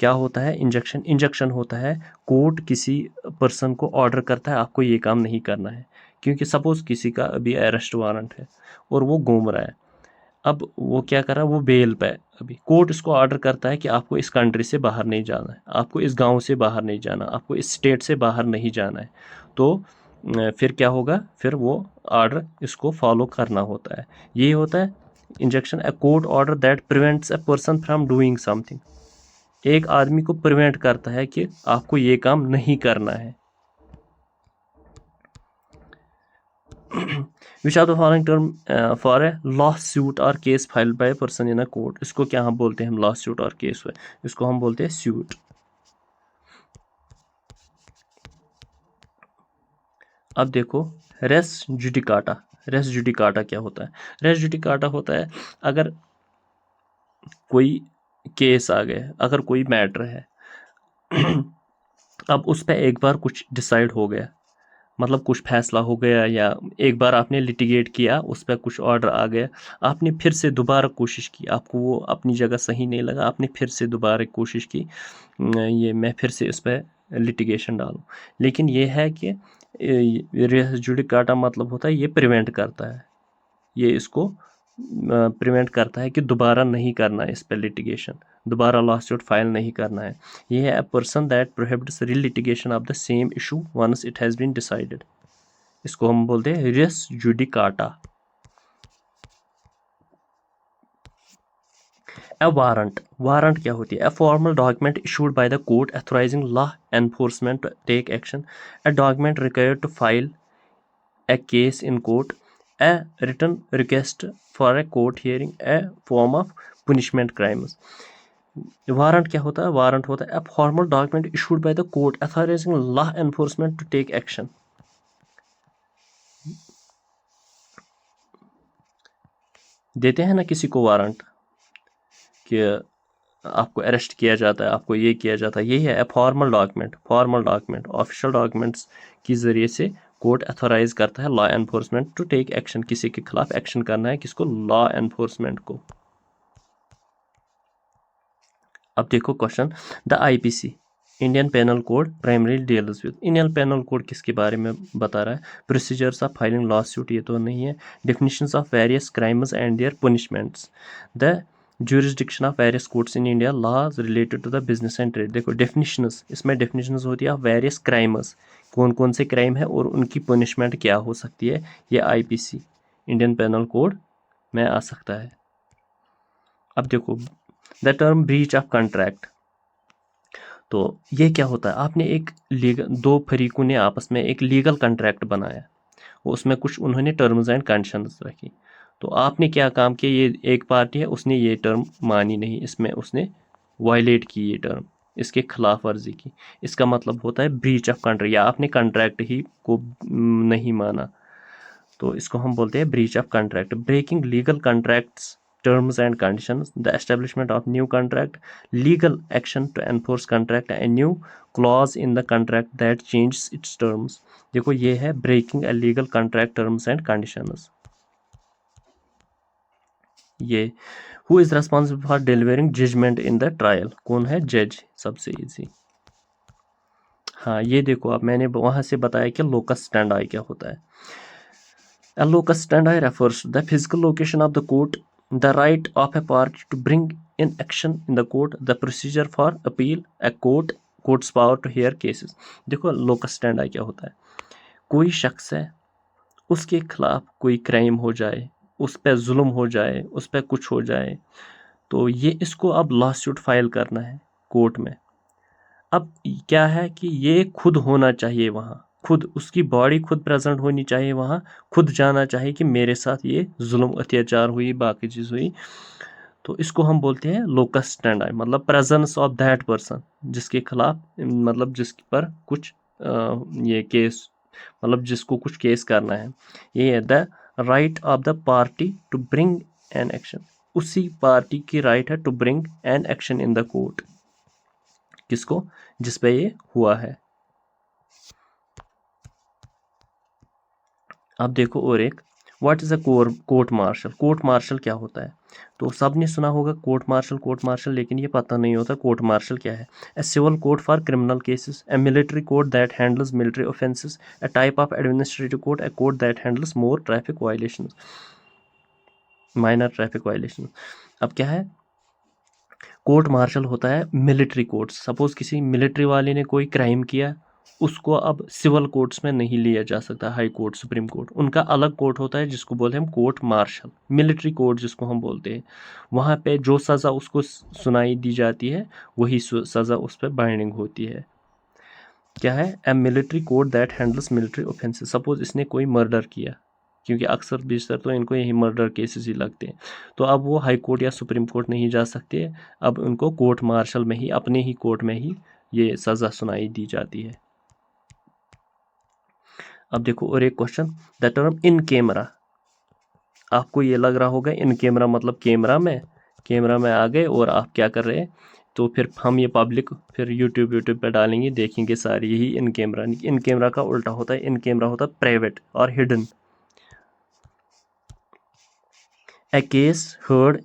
क्या होता है इंजक्शन, इंजक्शन होता है कोर्ट किसी पर्सन को ऑर्डर करता है आपको ये काम नहीं करना है, क्योंकि सपोज किसी का अभी अरेस्ट वारंट है और वो घूम रहा है, अब वो क्या कर रहा है, वो बेल पे, अभी कोर्ट इसको ऑर्डर करता है कि आपको इस कंट्री से बाहर नहीं जाना है, आपको इस गांव से बाहर नहीं जाना, आपको इस स्टेट से बाहर नहीं जाना है, तो फिर क्या होगा, फिर वो ऑर्डर इसको फॉलो करना होता है, ये होता है injunction. A court order that prevents a person from doing something, एक आदमी को प्रिवेंट करता है कि आपको ये काम नहीं करना है। Which are the following term for a lawsuit और case filed by person in a court, इसको क्या हम बोलते हैं, हम लॉ सूट और केस, इसको हम बोलते हैं सूट। अब देखो रेस जुडिकाटा, रेस जुडिकाटा क्या होता है, रेस जुडिकाटा होता है अगर कोई केस आ गया, अगर कोई मैटर है अब उस पर एक बार कुछ डिसाइड हो गया, मतलब कुछ फैसला हो गया, या एक बार आपने लिटिगेट किया उस पर कुछ ऑर्डर आ गया, आपने फिर से दोबारा कोशिश की, आपको वो अपनी जगह सही नहीं लगा, आपने फिर से दोबारा कोशिश की ये मैं फिर से इस पर लिटिगेशन डालूं, लेकिन ये है कि रेस जुडिकाटा मतलब होता है ये प्रिवेंट करता है, ये इसको प्रिवेंट करता है कि दोबारा नहीं करना है इस पर लिटिगेशन, दोबारा लॉसूट फाइल नहीं करना है। ये है a person that prohibits relitigation of the same issue once it has been decided, इसको हम बोलते हैं res judicata. A warrant, warrant क्या होती है, a formal document issued by the court authorising law enforcement to take action, a document required to file a case in court, a written request for a court hearing, a form of punishment crimes। Warrant क्या होता है, वारंट होता है a formal document issued by the court authorizing law enforcement to take action। देते हैं ना किसी को वारंट कि आपको अरेस्ट किया जाता है, आपको ये किया जाता है, यही है a formal document, formal document official documents के ज़रिए से कोर्ट अथोराइज करता है law enforcement to take action, किसी के खिलाफ एक्शन करना है, किसको, लॉ एनफोर्समेंट को। अब देखो question, the IPC Indian penal code primary deals with, Indian penal code किसके बारे में बता रहा है, procedures of filing lawsuit, ये तो नहीं है, definitions of various crimes and their punishments, the jurisdiction of various courts in India, laws related to the business and trade. देखो डेफिनेशंस, इसमें डेफिनेशंस होती है ऑफ वेरियस क्राइम्स, कौन कौन से क्राइम है और उनकी पनिशमेंट क्या हो सकती है, ये आईपीसी इंडियन पेनल कोड में आ सकता है। अब देखो the term breach of contract, तो ये क्या होता है, आपने एक लीगल, दो फरीकों ने आपस में एक लीगल कॉन्ट्रैक्ट बनाया, उसमें कुछ उन्होंने टर्म्स एंड कंडीशंस रखी, तो आपने क्या काम किया, ये एक पार्टी है उसने ये टर्म मानी नहीं, इसमें उसने वायलेट की ये टर्म, इसके खिलाफ वर्जी की, इसका मतलब होता है ब्रीच ऑफ कॉन्ट्रैक्ट, या आपने कॉन्ट्रैक्ट ही को नहीं माना, तो इसको हम बोलते हैं breach of contract. Breaking legal contracts terms and conditions, the establishment of new contract, legal action to enforce contract, a new clause in the contract that changes its terms। देखो ये है breaking a legal contract terms and conditions। ये who is responsible for delivering judgment in the trial, कौन है जज, सबसे इजी। हाँ ये देखो अब मैंने वहां से बताया कि locus standi क्या होता है। A locus standi refers to the physical location of the court, the right of a party to bring in action in the court, the procedure for appeal, a court's power to hear cases। देखो locus standi क्या होता है, कोई शख्स है, उसके खिलाफ कोई क्राइम हो जाए, उस पर जुल्म हो जाए, उस पर कुछ हो जाए, तो ये इसको अब लॉ सूट फाइल करना है कोर्ट में। अब क्या है कि ये खुद होना चाहिए वहाँ, खुद उसकी बॉडी खुद प्रेजेंट होनी चाहिए वहाँ, खुद जाना चाहिए कि मेरे साथ ये जुल्म अत्याचार हुई, बाकी चीज़ हुई, तो इसको हम बोलते हैं लोकस स्टैंडी, मतलब प्रेजेंस ऑफ दैट पर्सन, जिसके खिलाफ, मतलब जिस पर कुछ ये केस, मतलब जिसको कुछ केस करना है, ये है the right of the party to bring an action, उसी पार्टी की राइट है to bring an action in the court, किसको, जिस पे ये हुआ है। अब देखो और एक, what is a court martial, court martial क्या होता है, तो सबने सुना होगा कोर्ट मार्शल, लेकिन ये पता नहीं होता कोर्ट मार्शल क्या है। A civil court for criminal cases, a military court that handles military offences, a type of administrative court, a court that handles more traffic violation, minor traffic violation. अब क्या है, कोर्ट मार्शल होता है मिलिट्री कोर्ट, सपोज किसी मिलिट्री वाले ने कोई क्राइम किया, उसको अब सिविल कोर्ट्स में नहीं लिया जा सकता, हाई कोर्ट, सुप्रीम कोर्ट, उनका अलग कोर्ट होता है जिसको बोलते हैं हम कोर्ट मार्शल, मिलिट्री कोर्ट जिसको हम बोलते हैं, वहाँ पे जो सज़ा उसको सुनाई दी जाती है वही सज़ा उस पर बाइंडिंग होती है। क्या है, a military court that handles military offences, suppose इसने कोई मर्डर किया, क्योंकि अक्सर बेशतर तो इनको यही मर्डर केसेस ही लगते हैं, तो अब वो हाई कोर्ट या सुप्रीम कोर्ट नहीं जा सकते, अब उनको कोर्ट मार्शल में ही, अपने ही कोर्ट में ही ये सज़ा सुनाई दी जाती है। अब देखो और एक question, the term in camera, आपको ये लग रहा होगा इन कैमरा मतलब कैमरा में आ गए और आप क्या कर रहे हैं, तो फिर हम ये पब्लिक फिर यूट्यूब पे डालेंगे, देखेंगे सारी, यही इन कैमरा का उल्टा होता है, इन कैमरा होता है प्राइवेट और hidden. A case heard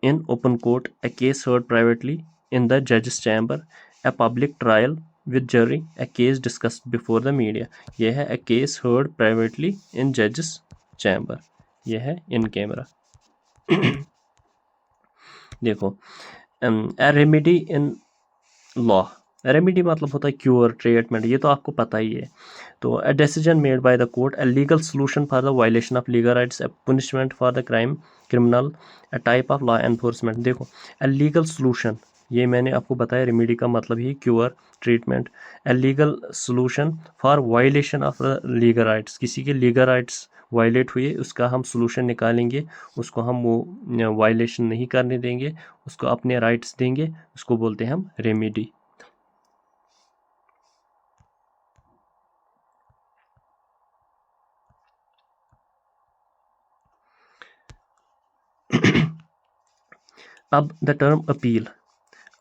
in open court, a case heard privately in the judge's chamber, a public trial with jury, a case discussed before the media। यह है a case heard privately in judge's chamber, यह है in camera। देखो a remedy in law, remedy मतलब होता है क्योर, ट्रीटमेंट, ये तो आपको पता ही है। तो a decision made by the court, a legal solution for the violation of legal rights, a punishment for the criminal, a type of law enforcement. देखो अ लीगल सोल्यूशन, ये मैंने आपको बताया, रेमेडी का मतलब ही cure, treatment. A legal solution for violation of the legal rights, किसी के लीगल राइट्स वायलेट हुए, उसका हम सोल्यूशन निकालेंगे, उसको हम वो वायलेशन नहीं करने देंगे, उसको अपने राइट्स देंगे, उसको बोलते हैं हम रेमेडी। अब द टर्म अपील,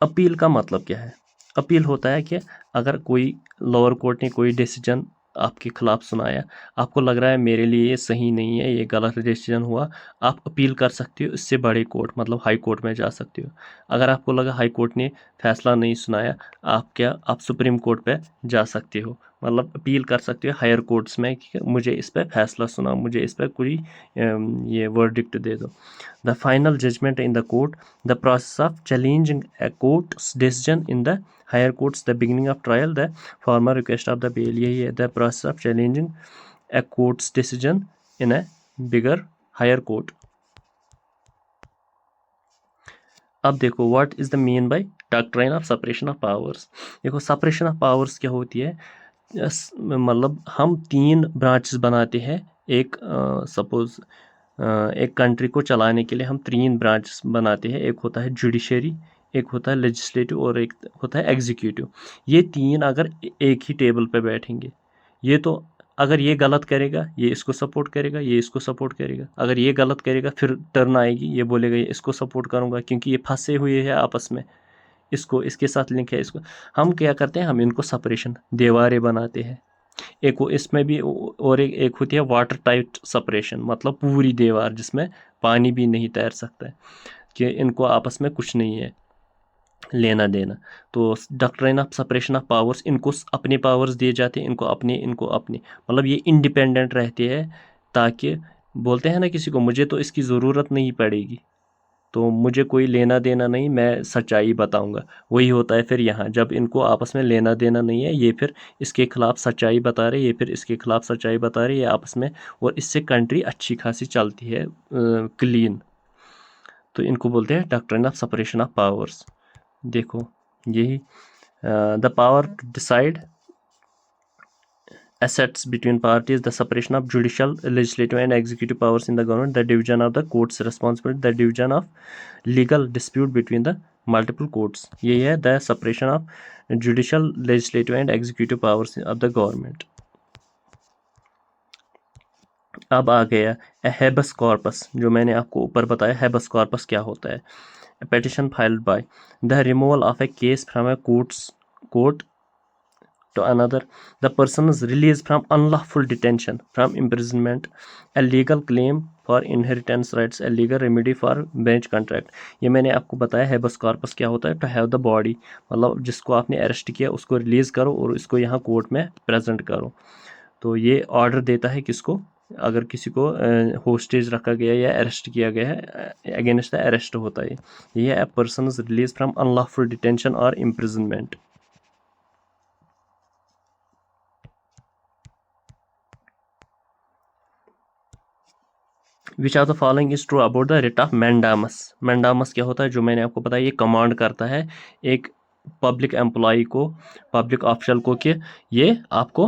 अपील का मतलब क्या है, अपील होता है कि अगर कोई लोअर कोर्ट ने कोई डिसीजन आपके खिलाफ सुनाया, आपको लग रहा है मेरे लिए ये सही नहीं है, ये गलत डिसीजन हुआ, आप अपील कर सकते हो, इससे बड़े कोर्ट मतलब हाई कोर्ट में जा सकते हो। अगर आपको लगा हाई कोर्ट ने फैसला नहीं सुनाया, आप सुप्रीम कोर्ट पे जा सकते हो, मतलब अपील कर सकते हो हायर कोर्ट्स में कि मुझे इस पर फैसला सुनाओ, मुझे इस पर कोई ये वर्डिक्ट दे दो। The final judgment in the court, the process of challenging a court's decision in the higher courts, the beginning of trial, the formal request of the bail, यही है the process of challenging a court's decision in a bigger higher court। अब देखो what is the mean by doctrine of separation of powers. देखो सेपरेशन ऑफ पावर्स क्या होती है, मतलब हम 3 ब्रांचेस बनाते हैं, एक सपोज एक कंट्री को चलाने के लिए हम 3 ब्रांच बनाते हैं, एक होता है जुडिशरी, एक होता है लेजिस्लेटिव और एक होता है एग्जीक्यूटिव। ये 3 अगर एक ही टेबल पे बैठेंगे, ये तो अगर ये गलत करेगा ये इसको सपोर्ट करेगा, ये इसको सपोर्ट करेगा, अगर ये गलत करेगा फिर टर्न आएगी, ये बोलेगा ये इसको सपोर्ट करूँगा क्योंकि ये फंसे हुए हैं आपस में, इसको इसके साथ लिंक है इसको। हम क्या करते हैं, हम इनको सेपरेशन दीवारें बनाते हैं। एक वो इसमें भी और एक होती है वाटर टाइट सेपरेशन, मतलब पूरी दीवार जिसमें पानी भी नहीं तैर सकता है, कि इनको आपस में कुछ नहीं है लेना देना। तो doctrine of separation of powers, इनको अपने पावर्स दिए जाते हैं, इनको अपने मतलब ये इंडिपेंडेंट रहते हैं, ताकि बोलते हैं ना किसी को मुझे तो इसकी ज़रूरत नहीं पड़ेगी, तो मुझे कोई लेना देना नहीं, मैं सच्चाई बताऊंगा। वही होता है फिर यहाँ, जब इनको आपस में लेना देना नहीं है, ये फिर इसके खिलाफ सच्चाई बता रहे, ये फिर इसके खिलाफ सच्चाई बता रहे, ये आपस में, और इससे कंट्री अच्छी खासी चलती है क्लीन। तो इनको बोलते हैं doctrine of separation of powers. देखो यही the power to decide assets between parties, the separation of judicial, legislative and executive powers in the government, the division of the courts responsibility, the division of legal dispute between the multiple courts, ये है the separation of judicial, legislative and executive powers of the government। अब आ गया हैबस कॉर्पस, जो मैंने आपको ऊपर बताया हैबस कॉर्पस क्या होता है। Petition filed by the removal of A case from a court to another, the person is released from unlawful detention, from imprisonment, a legal claim for inheritance rights, a legal remedy for bench contract। ये मैंने आपको बताया हैबस कॉर्पस क्या होता है, टू हैव द बॉडी, मतलब जिसको आपने अरेस्ट किया उसको रिलीज़ करो और इसको यहाँ कोर्ट में प्रेजेंट करो। तो ये ऑर्डर देता है किसको, अगर किसी को होस्टेज रखा गया या अरेस्ट किया गया है, अगेंस्ट द अरेस्ट होता है ये है, a person is released from unlawful detention or imprisonment। Which of the following is true about the writ of mandamus. Mandamus क्या होता है, जो मैंने आपको बताया, ये कमांड करता है एक पब्लिक एम्प्लॉय को, पब्लिक ऑफिशियल को, कि ये आपको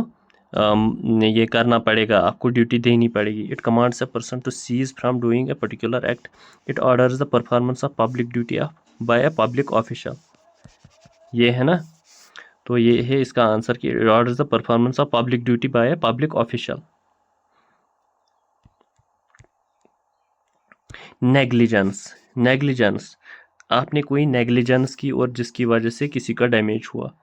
ये करना पड़ेगा, आपको ड्यूटी देनी पड़ेगी। It commands a person to cease from doing a particular act, it orders the performance of public duty of by a public official. ये है ना, तो ये है इसका आंसर कि it orders the performance of public duty by a public official. Negligence, आपने कोई नेग्लिजेंस की और जिसकी वजह से किसी का डैमेज हुआ,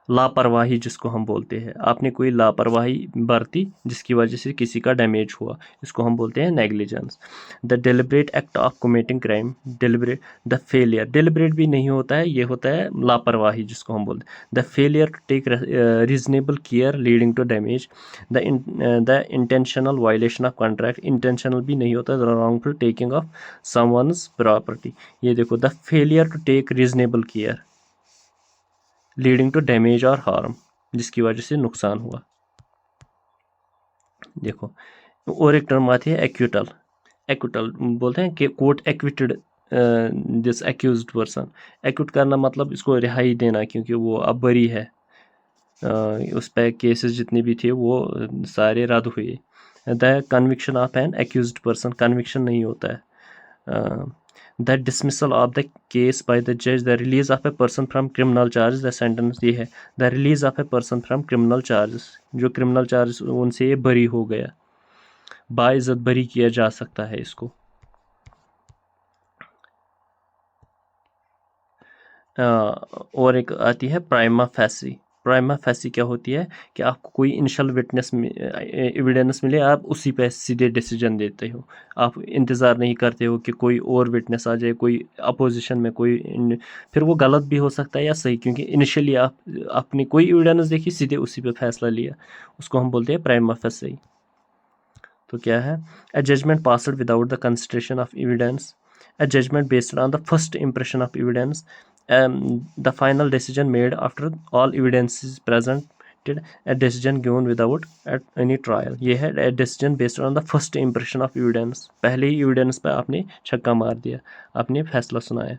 लापरवाही जिसको हम बोलते हैं, आपने कोई लापरवाही बरती जिसकी वजह से किसी का डैमेज हुआ, इसको हम बोलते हैं negligence. The deliberate act of committing crime, deliberate, the failure, deliberate भी नहीं होता है, ये होता है लापरवाही जिसको हम बोलते हैं। The failure to take reasonable care leading to damage, the intentional violation of contract, intentional भी नहीं होता, the wrongful taking of someone's property. ये देखो, the failure to take reasonable care leading to damage और हार्म, जिसकी वजह से नुकसान हुआ। देखो और एक टर्म आती है एक्विटल। एक्विटल बोलते हैं कि court acquitted this accused person. Equity करना मतलब इसको रिहाई देना, क्योंकि वो अब बरी है, उस पर केसेस जितने भी थे वो सारे रद्द हुए। The conviction of N accused person, conviction नहीं होता है। The dismissal of the case by the judge, the release of a person from criminal charges, the sentence ये है, the release of a person from criminal charges, जो criminal charges उनसे ये बरी हो गया, बाइज्जत बरी किया जा सकता है इसको। और एक आती है प्राइमा फेसी। प्राइमा फेसी क्या होती है कि आपको कोई इनिशियल विटनेस एविडेंस मिले, आप उसी पे सीधे डिसीजन देते हो, आप इंतज़ार नहीं करते हो कि कोई और विटनेस आ जाए, कोई अपोजिशन में कोई फिर वो गलत भी हो सकता है या सही, क्योंकि इनिशियली आपने कोई एविडेंस देखी, सीधे उसी पे फैसला लिया, उसको हम बोलते हैं प्राइमा फेसी। तो क्या है, a judgment passed without the consideration of evidence, a judgment based on the first impression of evidence, the final decision made after all evidence is presented, a decision given without any trial। ये है a decision based on the first impression of evidence, पहले ही evidence पे आपने छक्का मार दिया, आपने फैसला सुनाया।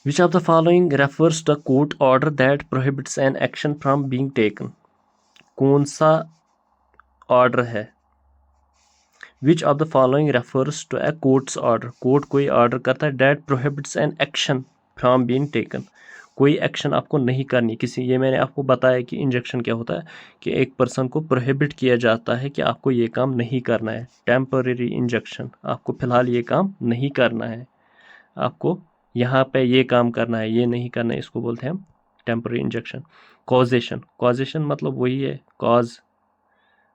Which of the following refers to a court order that prohibits an action from being taken? कौन सा ऑर्डर है? Which of the following refers to a court's order? Court कोई ऑर्डर करता है that prohibits an action from being taken, कोई एक्शन आपको नहीं करनी किसी, ये मैंने आपको बताया कि इंजेक्शन क्या होता है, कि एक पर्सन को प्रोहिबिट किया जाता है कि आपको ये काम नहीं करना है, टेम्पररी इंजेक्शन, आपको फिलहाल ये काम नहीं करना है, आपको यहाँ पे ये काम करना है, ये नहीं करना है, इसको बोलते हैं हम टेम्पररी इंजेक्शन। कॉजेशन, कॉजेशन मतलब वही है cause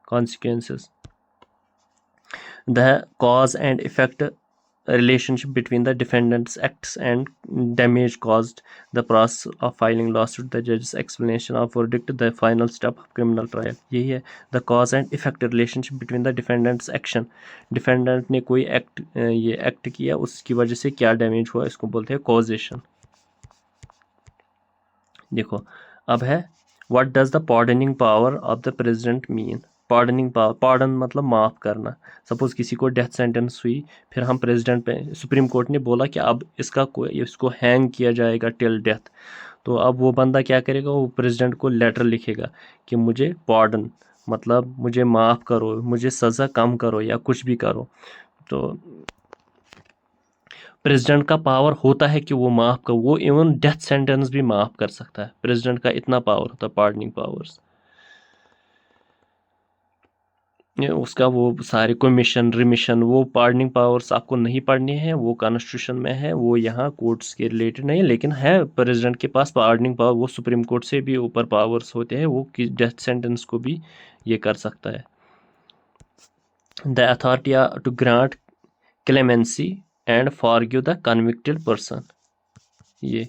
consequences, the cause and effect relationship between the defendant's acts and damage caused, the process of filing lawsuit, the judge's explanation of verdict, the final step of criminal trial। यही है the cause and effect relationship between the defendant's action, defendant ने कोई एक्ट ये एक्ट किया, उसकी वजह से क्या डैमेज हुआ, इसको बोलते हैं कॉजेशन। देखो अब है what does the pardoning power of the president mean? Pardoning power, pardon मतलब माफ़ करना। सपोज किसी को डेथ सेंटेंस हुई, फिर हम प्रेसिडेंट पे, सुप्रीम कोर्ट ने बोला कि अब इसको हैंग किया जाएगा टिल डेथ, तो अब वो बंदा क्या करेगा, वो प्रेसिडेंट को लेटर लिखेगा कि मुझे पार्डन मतलब मुझे माफ़ करो, मुझे सज़ा कम करो या कुछ भी करो। तो प्रेसिडेंट का पावर होता है कि वो माफ़ कर, वो इवन डेथ सेंटेंस भी माफ़ कर सकता है, प्रेसिडेंट का इतना पावर होता है, पार्डनिंग पावर्स। उसका वो सारे कमीशन रिमिशन, वो पार्डनिंग पावर्स आपको नहीं पढ़ने हैं, वो कॉन्स्टिट्यूशन में है, वो यहाँ कोर्ट्स के रिलेटेड नहीं है, लेकिन है प्रेसिडेंट के पास पार्डनिंग पावर, वो सुप्रीम कोर्ट से भी ऊपर पावर्स होते हैं, वो डेथ सेंटेंस को भी ये कर सकता है। The authority to grant clemency and forgive the convicted person, ये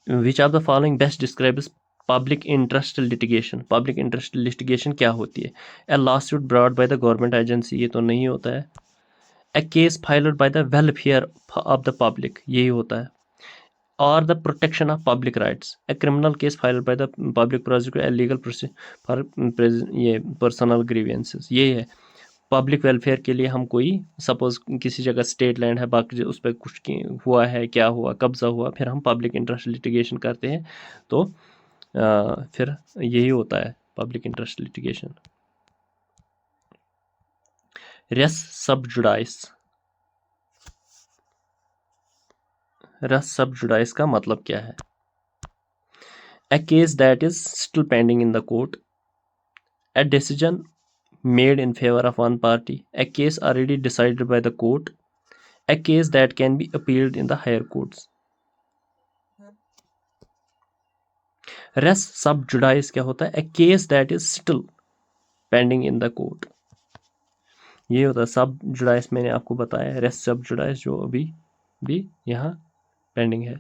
Which of the following best describes public interest litigation? Public interest litigation क्या होती है? A lawsuit brought by the government agency, ये तो नहीं होता है। A case filed by the welfare of the public, यही होता है। Or the protection of public rights, a criminal case filed by the public prosecutor, a legal procedure for ये personal grievances, ये है। पब्लिक वेलफेयर के लिए हम कोई सपोज किसी जगह स्टेट लैंड है, बाकी उस पर कुछ हुआ है, क्या हुआ, कब्जा हुआ, फिर हम पब्लिक इंटरेस्ट लिटिगेशन करते हैं, तो फिर यही होता है पब्लिक इंटरेस्ट लिटिगेशन। रेस सब जुडाइस, रेस सब जुडाइस का मतलब क्या है? A case that is still pending in the court, a decision made in favor of one party, a case already decided by the court, a case that can be appealed in the higher courts। res sub judice क्या होता है? A case that is still pending in the court, ये होता है सब जुडाइस, मैंने आपको बताया रेस सब जुडाइस जो अभी भी यहाँ पेंडिंग है।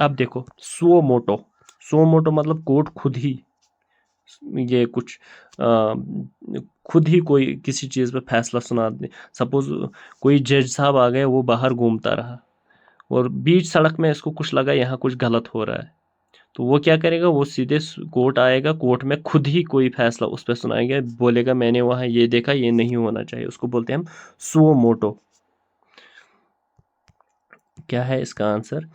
अब देखो सो मोटो, सो मोटो मतलब कोर्ट खुद ही ये कुछ खुद ही कोई किसी चीज़ पे फैसला सुना दे। सपोज कोई जज साहब आ गए, वो बाहर घूमता रहा और बीच सड़क में इसको कुछ लगा यहाँ कुछ गलत हो रहा है, तो वो क्या करेगा, वो सीधे कोर्ट आएगा, कोर्ट में खुद ही कोई फैसला उस पर सुनाएगा, बोलेगा मैंने वहाँ ये देखा, ये नहीं होना चाहिए, उसको बोलते हैं हम सुओ मोटो। क्या है इसका आंसर?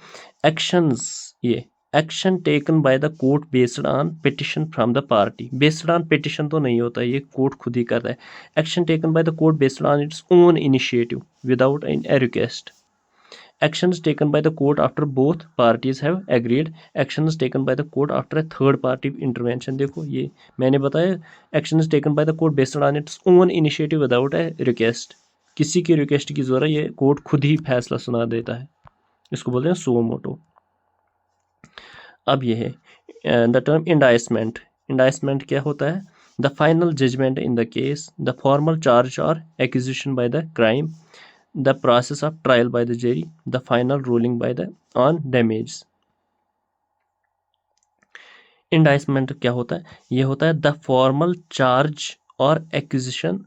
एक्शंस, ये action taken by the court based on petition from the party, based on petition तो नहीं होता, ये कोर्ट खुद ही करता है। Action taken by the court based on its own initiative without A request, Actions taken by the court after both parties have agreed. Actions taken by the court after a third party intervention. देखो ये मैंने बताया, actions taken by the court based on its own initiative without a request. किसी की रिक्वेस्ट की जरूरत, ये कोर्ट खुद ही फैसला सुना देता है, इसको बोलते हैं सुओ मोटो। अब ये है द टर्म इंडाइसमेंट। इंडाइसमेंट क्या होता है? The final judgment in the case, the formal charge और accusation by the crime, the process of trial by the jury, the final ruling by the on damages. इंडाइसमेंट क्या होता है? ये होता है द फॉर्मल चार्ज और acquisition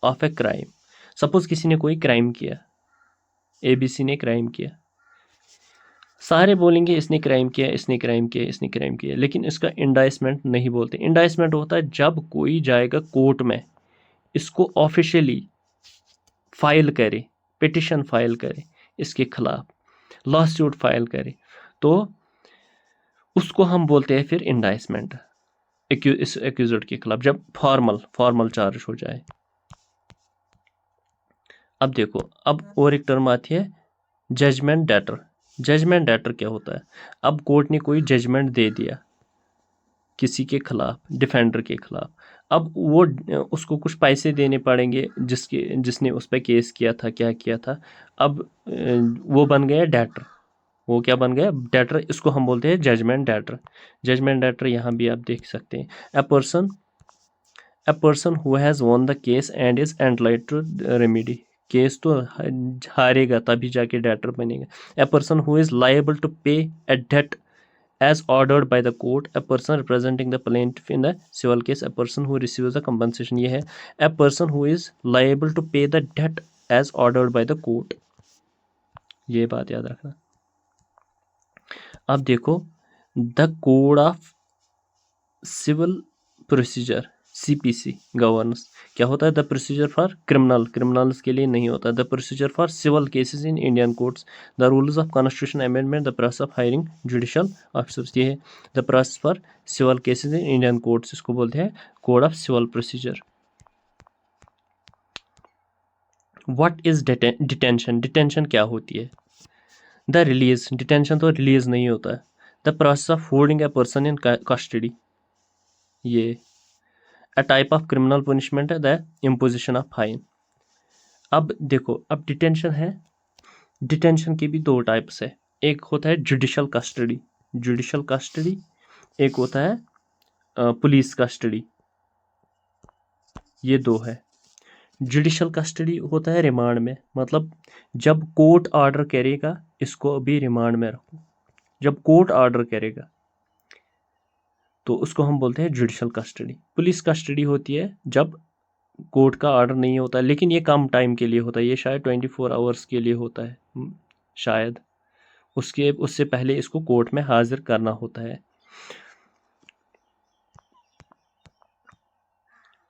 of a crime. Suppose किसी ने कोई क्राइम किया, ABC ने क्राइम किया, सारे बोलेंगे इसने क्राइम किया, इसने क्राइम किया, इसने क्राइम किया, लेकिन इसका इंडाइसमेंट नहीं बोलते। इंडाइसमेंट होता है जब कोई जाएगा कोर्ट में, इसको ऑफिशियली फाइल करे, पिटिशन फाइल करे इसके खिलाफ, लॉ सूट फाइल करे, तो उसको हम बोलते हैं फिर इंडाइसमेंट इस एक्यूज्ड के खिलाफ, जब फॉर्मल चार्ज हो जाए। अब देखो, अब और एक टर्म आती है जजमेंट डेटर। जजमेंट डेटर क्या होता है? अब कोर्ट ने कोई जजमेंट दे दिया किसी के खिलाफ, डिफेंडर के खिलाफ, अब वो उसको कुछ पैसे देने पड़ेंगे जिसने उस पर केस किया था, क्या किया था। अब वो बन गया डेटर। वो क्या बन गया? डेटर। इसको हम बोलते हैं जजमेंट डेटर। जजमेंट डेटर यहाँ भी आप देख सकते हैं, a person who has won the case and is entitled to remedy. Case तो हारेगा तभी जाके डेटर बनेगा। A person who is liable to pay a debt as ordered by the court, a person representing the plaintiff in the civil case, a person who receives the compensation। ये है a person who is liable to pay the debt as ordered by the court। ये बात याद रखना। अब देखो the code of civil procedure, CPC governance क्या होता है? द प्रोसीजर फॉर क्रिमिनल्स के लिए नहीं होता। The procedure for civil cases in Indian courts, the rules of constitution amendment, the process of hiring judicial officers. ये है the process for civil cases in Indian courts, इसको बोलते हैं code of civil procedure. What is detention? Detention क्या होती है? The release. डिटेंशन तो रिलीज नहीं होता है। The process of holding a person in custody, ये A type of criminal punishment है, the imposition of fine। अब देखो, अब डिटेंशन है, डिटेंशन की भी दो टाइप्स है। एक होता है जुडिशियल कस्टडी, एक होता है पुलिस कस्टडी। ये दो है। जुडिशियल कस्टडी होता है रिमांड में, मतलब जब कोर्ट ऑर्डर करेगा इसको अभी रिमांड में रखो, जब कोर्ट ऑर्डर करेगा तो उसको हम बोलते हैं जुडिशियल कस्टडी। पुलिस कस्टडी होती है जब कोर्ट का ऑर्डर नहीं होता है, लेकिन ये कम टाइम के लिए होता है, ये शायद 24 आवर्स के लिए होता है शायद, उससे पहले इसको कोर्ट में हाजिर करना होता है।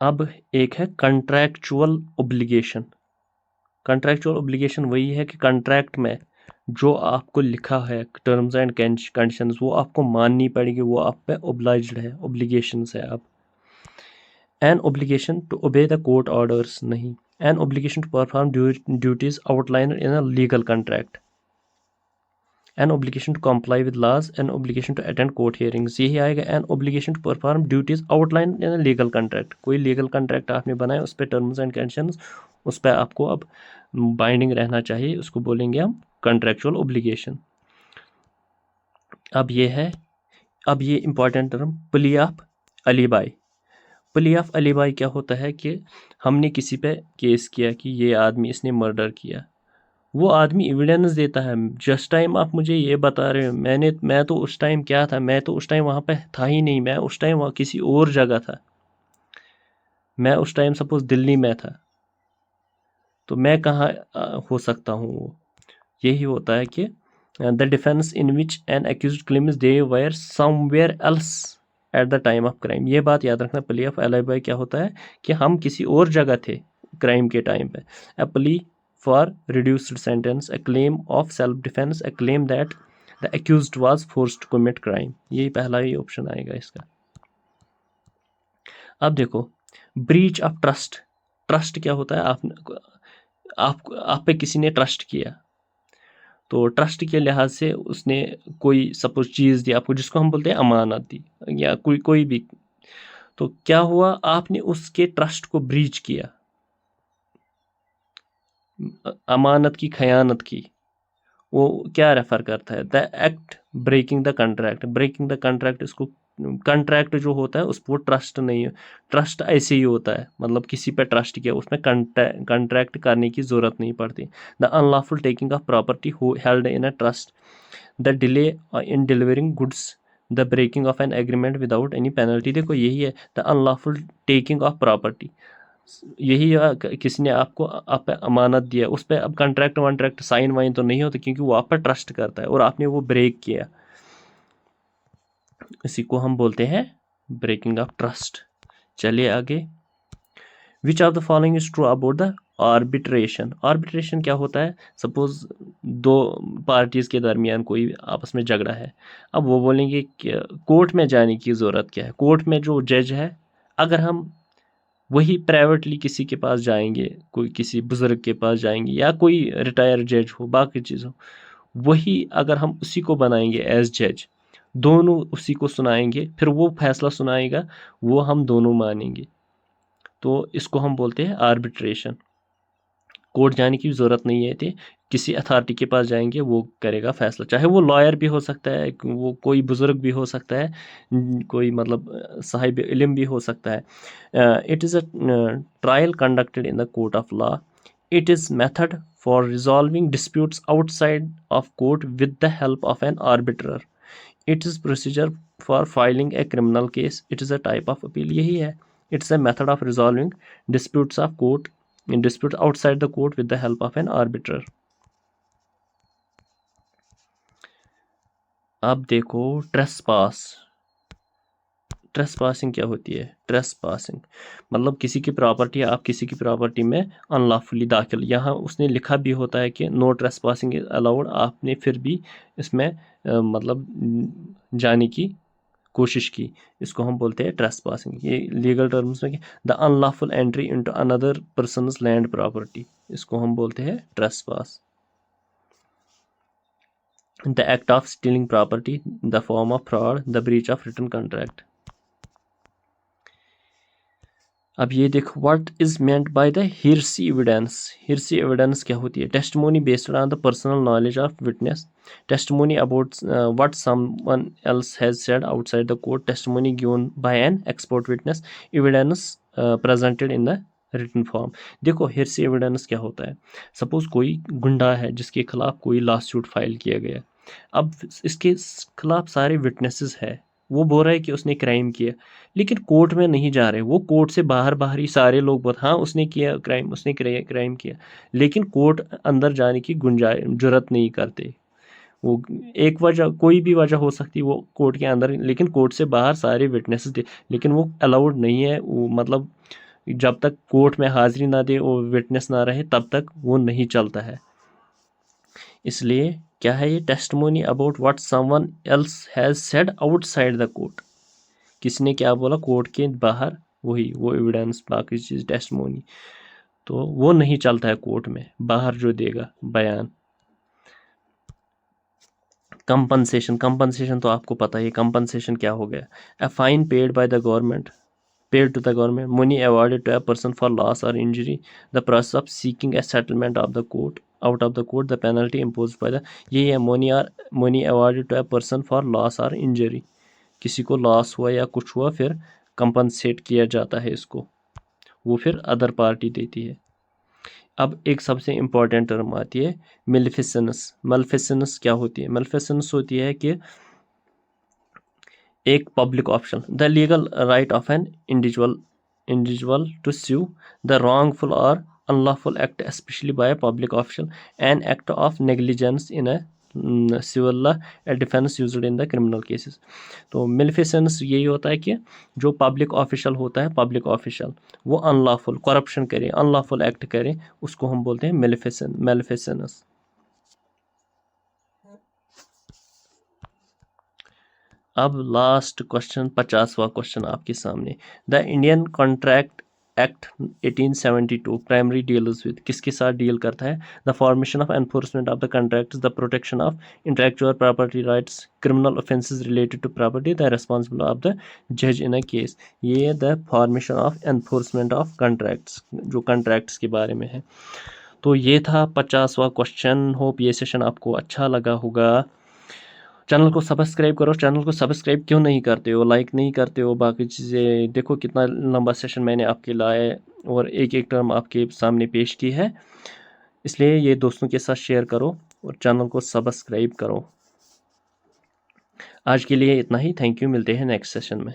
अब एक है कंट्रैक्चुअल ऑब्लिगेशन। कंट्रैक्चुअल ऑब्लिगेशन वही है कि कॉन्ट्रैक्ट में जो आपको लिखा है टर्म्स एंड कंडीशंस, वो आपको माननी पड़ेगी, वो आप पे ऑब्लाइज्ड है, ऑब्लिगेशंस है आप। An obligation to obey the court orders नहीं, an obligation to perform duties outline in a legal contract, an obligation to comply with laws, an obligation to attend court hearings. यही आएगा an obligation to perform duties outline in a legal contract. कोई लीगल कॉन्ट्रैक्ट आपने बनाया, उस पर टर्म्स एंड कंडीशंस, उस पर आपको अब बाइंडिंग रहना चाहिए, उसको बोलेंगे हम कंट्रैक्चुअल ऑब्लिगेशन। अब ये है, अब ये important term plea of alibi. Plea of alibi क्या होता है कि हमने किसी पे केस किया कि ये आदमी इसने मर्डर किया, वो आदमी एविडेंस देता है, जस्ट टाइम आप मुझे ये बता रहे हो, मैं तो उस टाइम क्या था, मैं तो उस टाइम वहाँ पे था ही नहीं, मैं उस टाइम वहाँ किसी और जगह था, मैं उस टाइम सपोज दिल्ली में था, तो मैं कहाँ हो सकता हूँ वो। यही होता है कि the defence in which an accused claims they were somewhere else at the time of crime. ये बात याद रखना, प्ली ऑफ अलीबाई क्या होता है कि हम किसी और जगह थे क्राइम के टाइम पे। A plea for reduced sentence, a claim of self defence, a claim that the accused was forced to commit crime. यही पहला ही ऑप्शन आएगा इसका। अब देखो ब्रीच ऑफ ट्रस्ट। ट्रस्ट क्या होता है? आप पे किसी ने ट्रस्ट किया, तो ट्रस्ट के लिहाज से उसने कोई सपोज चीज़ दी आपको, जिसको हम बोलते हैं अमानत दी, या कोई भी, तो क्या हुआ, आपने उसके ट्रस्ट को ब्रीच किया, अमानत की खयानत की, वो क्या रेफर करता है, the act breaking the contract. Breaking the contract, इसको कॉन्ट्रैक्ट जो होता है उस पर ट्रस्ट नहीं है, ट्रस्ट ऐसे ही होता है, मतलब किसी पे ट्रस्ट किया उसमें कॉन्ट्रैक्ट करने की जरूरत नहीं पड़ती। The unlawful taking of property held in a trust, the delay in delivering goods, the breaking of an agreement without any penalty. देखो यही है the unlawful taking of property, यही किसी ने आपको आप पे अमानत दिया, उस पर अब कॉन्ट्रैक्ट वॉन्ट्रैक्ट साइन वाइन तो नहीं होता, क्योंकि वो आप पर ट्रस्ट करता है और आपने वो ब्रेक किया, इसी को हम बोलते हैं ब्रेकिंग ऑफ ट्रस्ट। चलिए आगे, विच of the following is true about the arbitration. Arbitration क्या होता है, सपोज दो पार्टीज के दरमियान कोई आपस में झगड़ा है, अब वो बोलेंगे कि कोर्ट में जाने की ज़रूरत क्या है, कोर्ट में जो जज है, अगर हम वही प्राइवेटली किसी के पास जाएंगे, कोई किसी बुजुर्ग के पास जाएंगे, या कोई रिटायर जज हो, बाकी चीज़ हो, वही अगर हम उसी को बनाएंगे एज जज, दोनों उसी को सुनाएंगे, फिर वो फैसला सुनाएगा, वो हम दोनों मानेंगे, तो इसको हम बोलते हैं आर्बिट्रेशन। कोर्ट जाने की ज़रूरत नहीं है, थे किसी अथॉरिटी के पास जाएंगे, वो करेगा फैसला, चाहे वो लॉयर भी हो सकता है, वो कोई बुज़ुर्ग भी हो सकता है, कोई मतलब साहिब इल्म भी हो सकता है। It is a trial conducted in the court of law, it is method for resolving disputes outside of court with the help of an arbitrator, it is procedure for filing a criminal case, it is a type of appeal. यही है, it's a method of resolving disputes of court in disputes outside the court with the help of an arbiter। अब देखो ट्रेसपास, ट्रेसपासिंग क्या होती है, ट्रेसपासिंग मतलब किसी की प्रॉपर्टी, आप किसी की प्रॉपर्टी में अनलॉफुली दाखिल, यहाँ उसने लिखा भी होता है कि नो ट्रेसपासिंग इज अलाउड, आपने फिर भी इसमें मतलब जाने की कोशिश की, इसको हम बोलते हैं ट्रेसपासिंग। ये लीगल टर्म्स में the unlawful entry into another person's land property, इसको हम बोलते हैं trespass. The act of stealing property, the form of fraud, the breach of written contract. अब ये देखो, what is meant by the hearsay evidence. Hearsay evidence क्या होती है, testimony based on the personal knowledge of witness, testimony about what someone else has said outside the court, testimony given bye N expert witness, evidence presented in the written form. देखो हियरसी एविडेंस क्या होता है, सपोज कोई गुंडा है जिसके खिलाफ कोई लॉ सूट फाइल किया गया, अब इसके खिलाफ सारे विटनेसेस है, वो बोल रहा है कि उसने क्राइम किया, लेकिन कोर्ट में नहीं जा रहे, वो कोर्ट से बाहर बाहर ही सारे लोग बोल हाँ उसने किया क्राइम, उसने क्राइम किया, लेकिन कोर्ट अंदर जाने की जुर्रत नहीं करते। वो एक वजह, कोई भी वजह हो सकती है, वो कोर्ट के अंदर, लेकिन कोर्ट से बाहर सारे विटनेसेस दे, लेकिन वो अलाउड नहीं है, वो मतलब जब तक कोर्ट में हाजिरी ना दे और विटनेस ना रहे तब तक वो नहीं चलता है। इसलिए क्या है ये, testimony about what someone else has said outside the court, किसने क्या बोला कोर्ट के बाहर, वही वो एविडेंस, बाकी चीज़ टेस्टिमोनी, तो वो नहीं चलता है कोर्ट में, बाहर जो देगा बयान। कंपनसेशन, कंपनसेशन तो आपको पता ही, कंपनसेशन क्या हो गया, a fine paid by the government, paid to the government, money awarded to a person for loss or injury, the process of seeking a settlement of the court out of the court, the penalty imposed by the, ये है money awarded to a person for loss or injury, किसी को लॉस हुआ या कुछ हुआ फिर कंपनसेट किया जाता है इसको, वो फिर अदर पार्टी देती है। अब एक सबसे इम्पॉर्टेंट टर्म आती है मेलिफिसेंस। मेलिफिसेंस क्या होती है, मेलिफिसेंस होती है कि एक public option, the legal right of an individual to sue the wrongful or unlawful act especially by a public official, an act of negligence in a civil law, a defense used in the criminal cases। तो मेलिफिसेंस यही होता है कि जो पब्लिक ऑफिशियल होता है, पब्लिक ऑफिशियल वो अनलॉफुल करप्शन करे, अनलॉफुल एक्ट करे, उसको हम बोलते हैं मेलिफिसेंस। अब लास्ट क्वेश्चन, 50वां क्वेश्चन आपके सामने, the Indian contract act 1872 primary deals with, किसके साथ डील करता है? The formation of enforcement of the contracts, the protection of intellectual property rights, criminal offences related to property, the responsibility of the जज इन अ केस। ये the formation of enforcement of contracts, जो कॉन्ट्रैक्ट्स के बारे में है। तो ये था 50वां क्वेश्चन। होप ये सेशन आपको अच्छा लगा होगा। चैनल को सब्सक्राइब करो। चैनल को सब्सक्राइब क्यों नहीं करते हो, लाइक नहीं करते हो, बाकी चीज़ें देखो कितना लंबा सेशन मैंने आपके लाए और एक एक टर्म आपके सामने पेश की है, इसलिए ये दोस्तों के साथ शेयर करो और चैनल को सब्सक्राइब करो। आज के लिए इतना ही। Thank you. मिलते हैं नेक्स्ट सेशन में।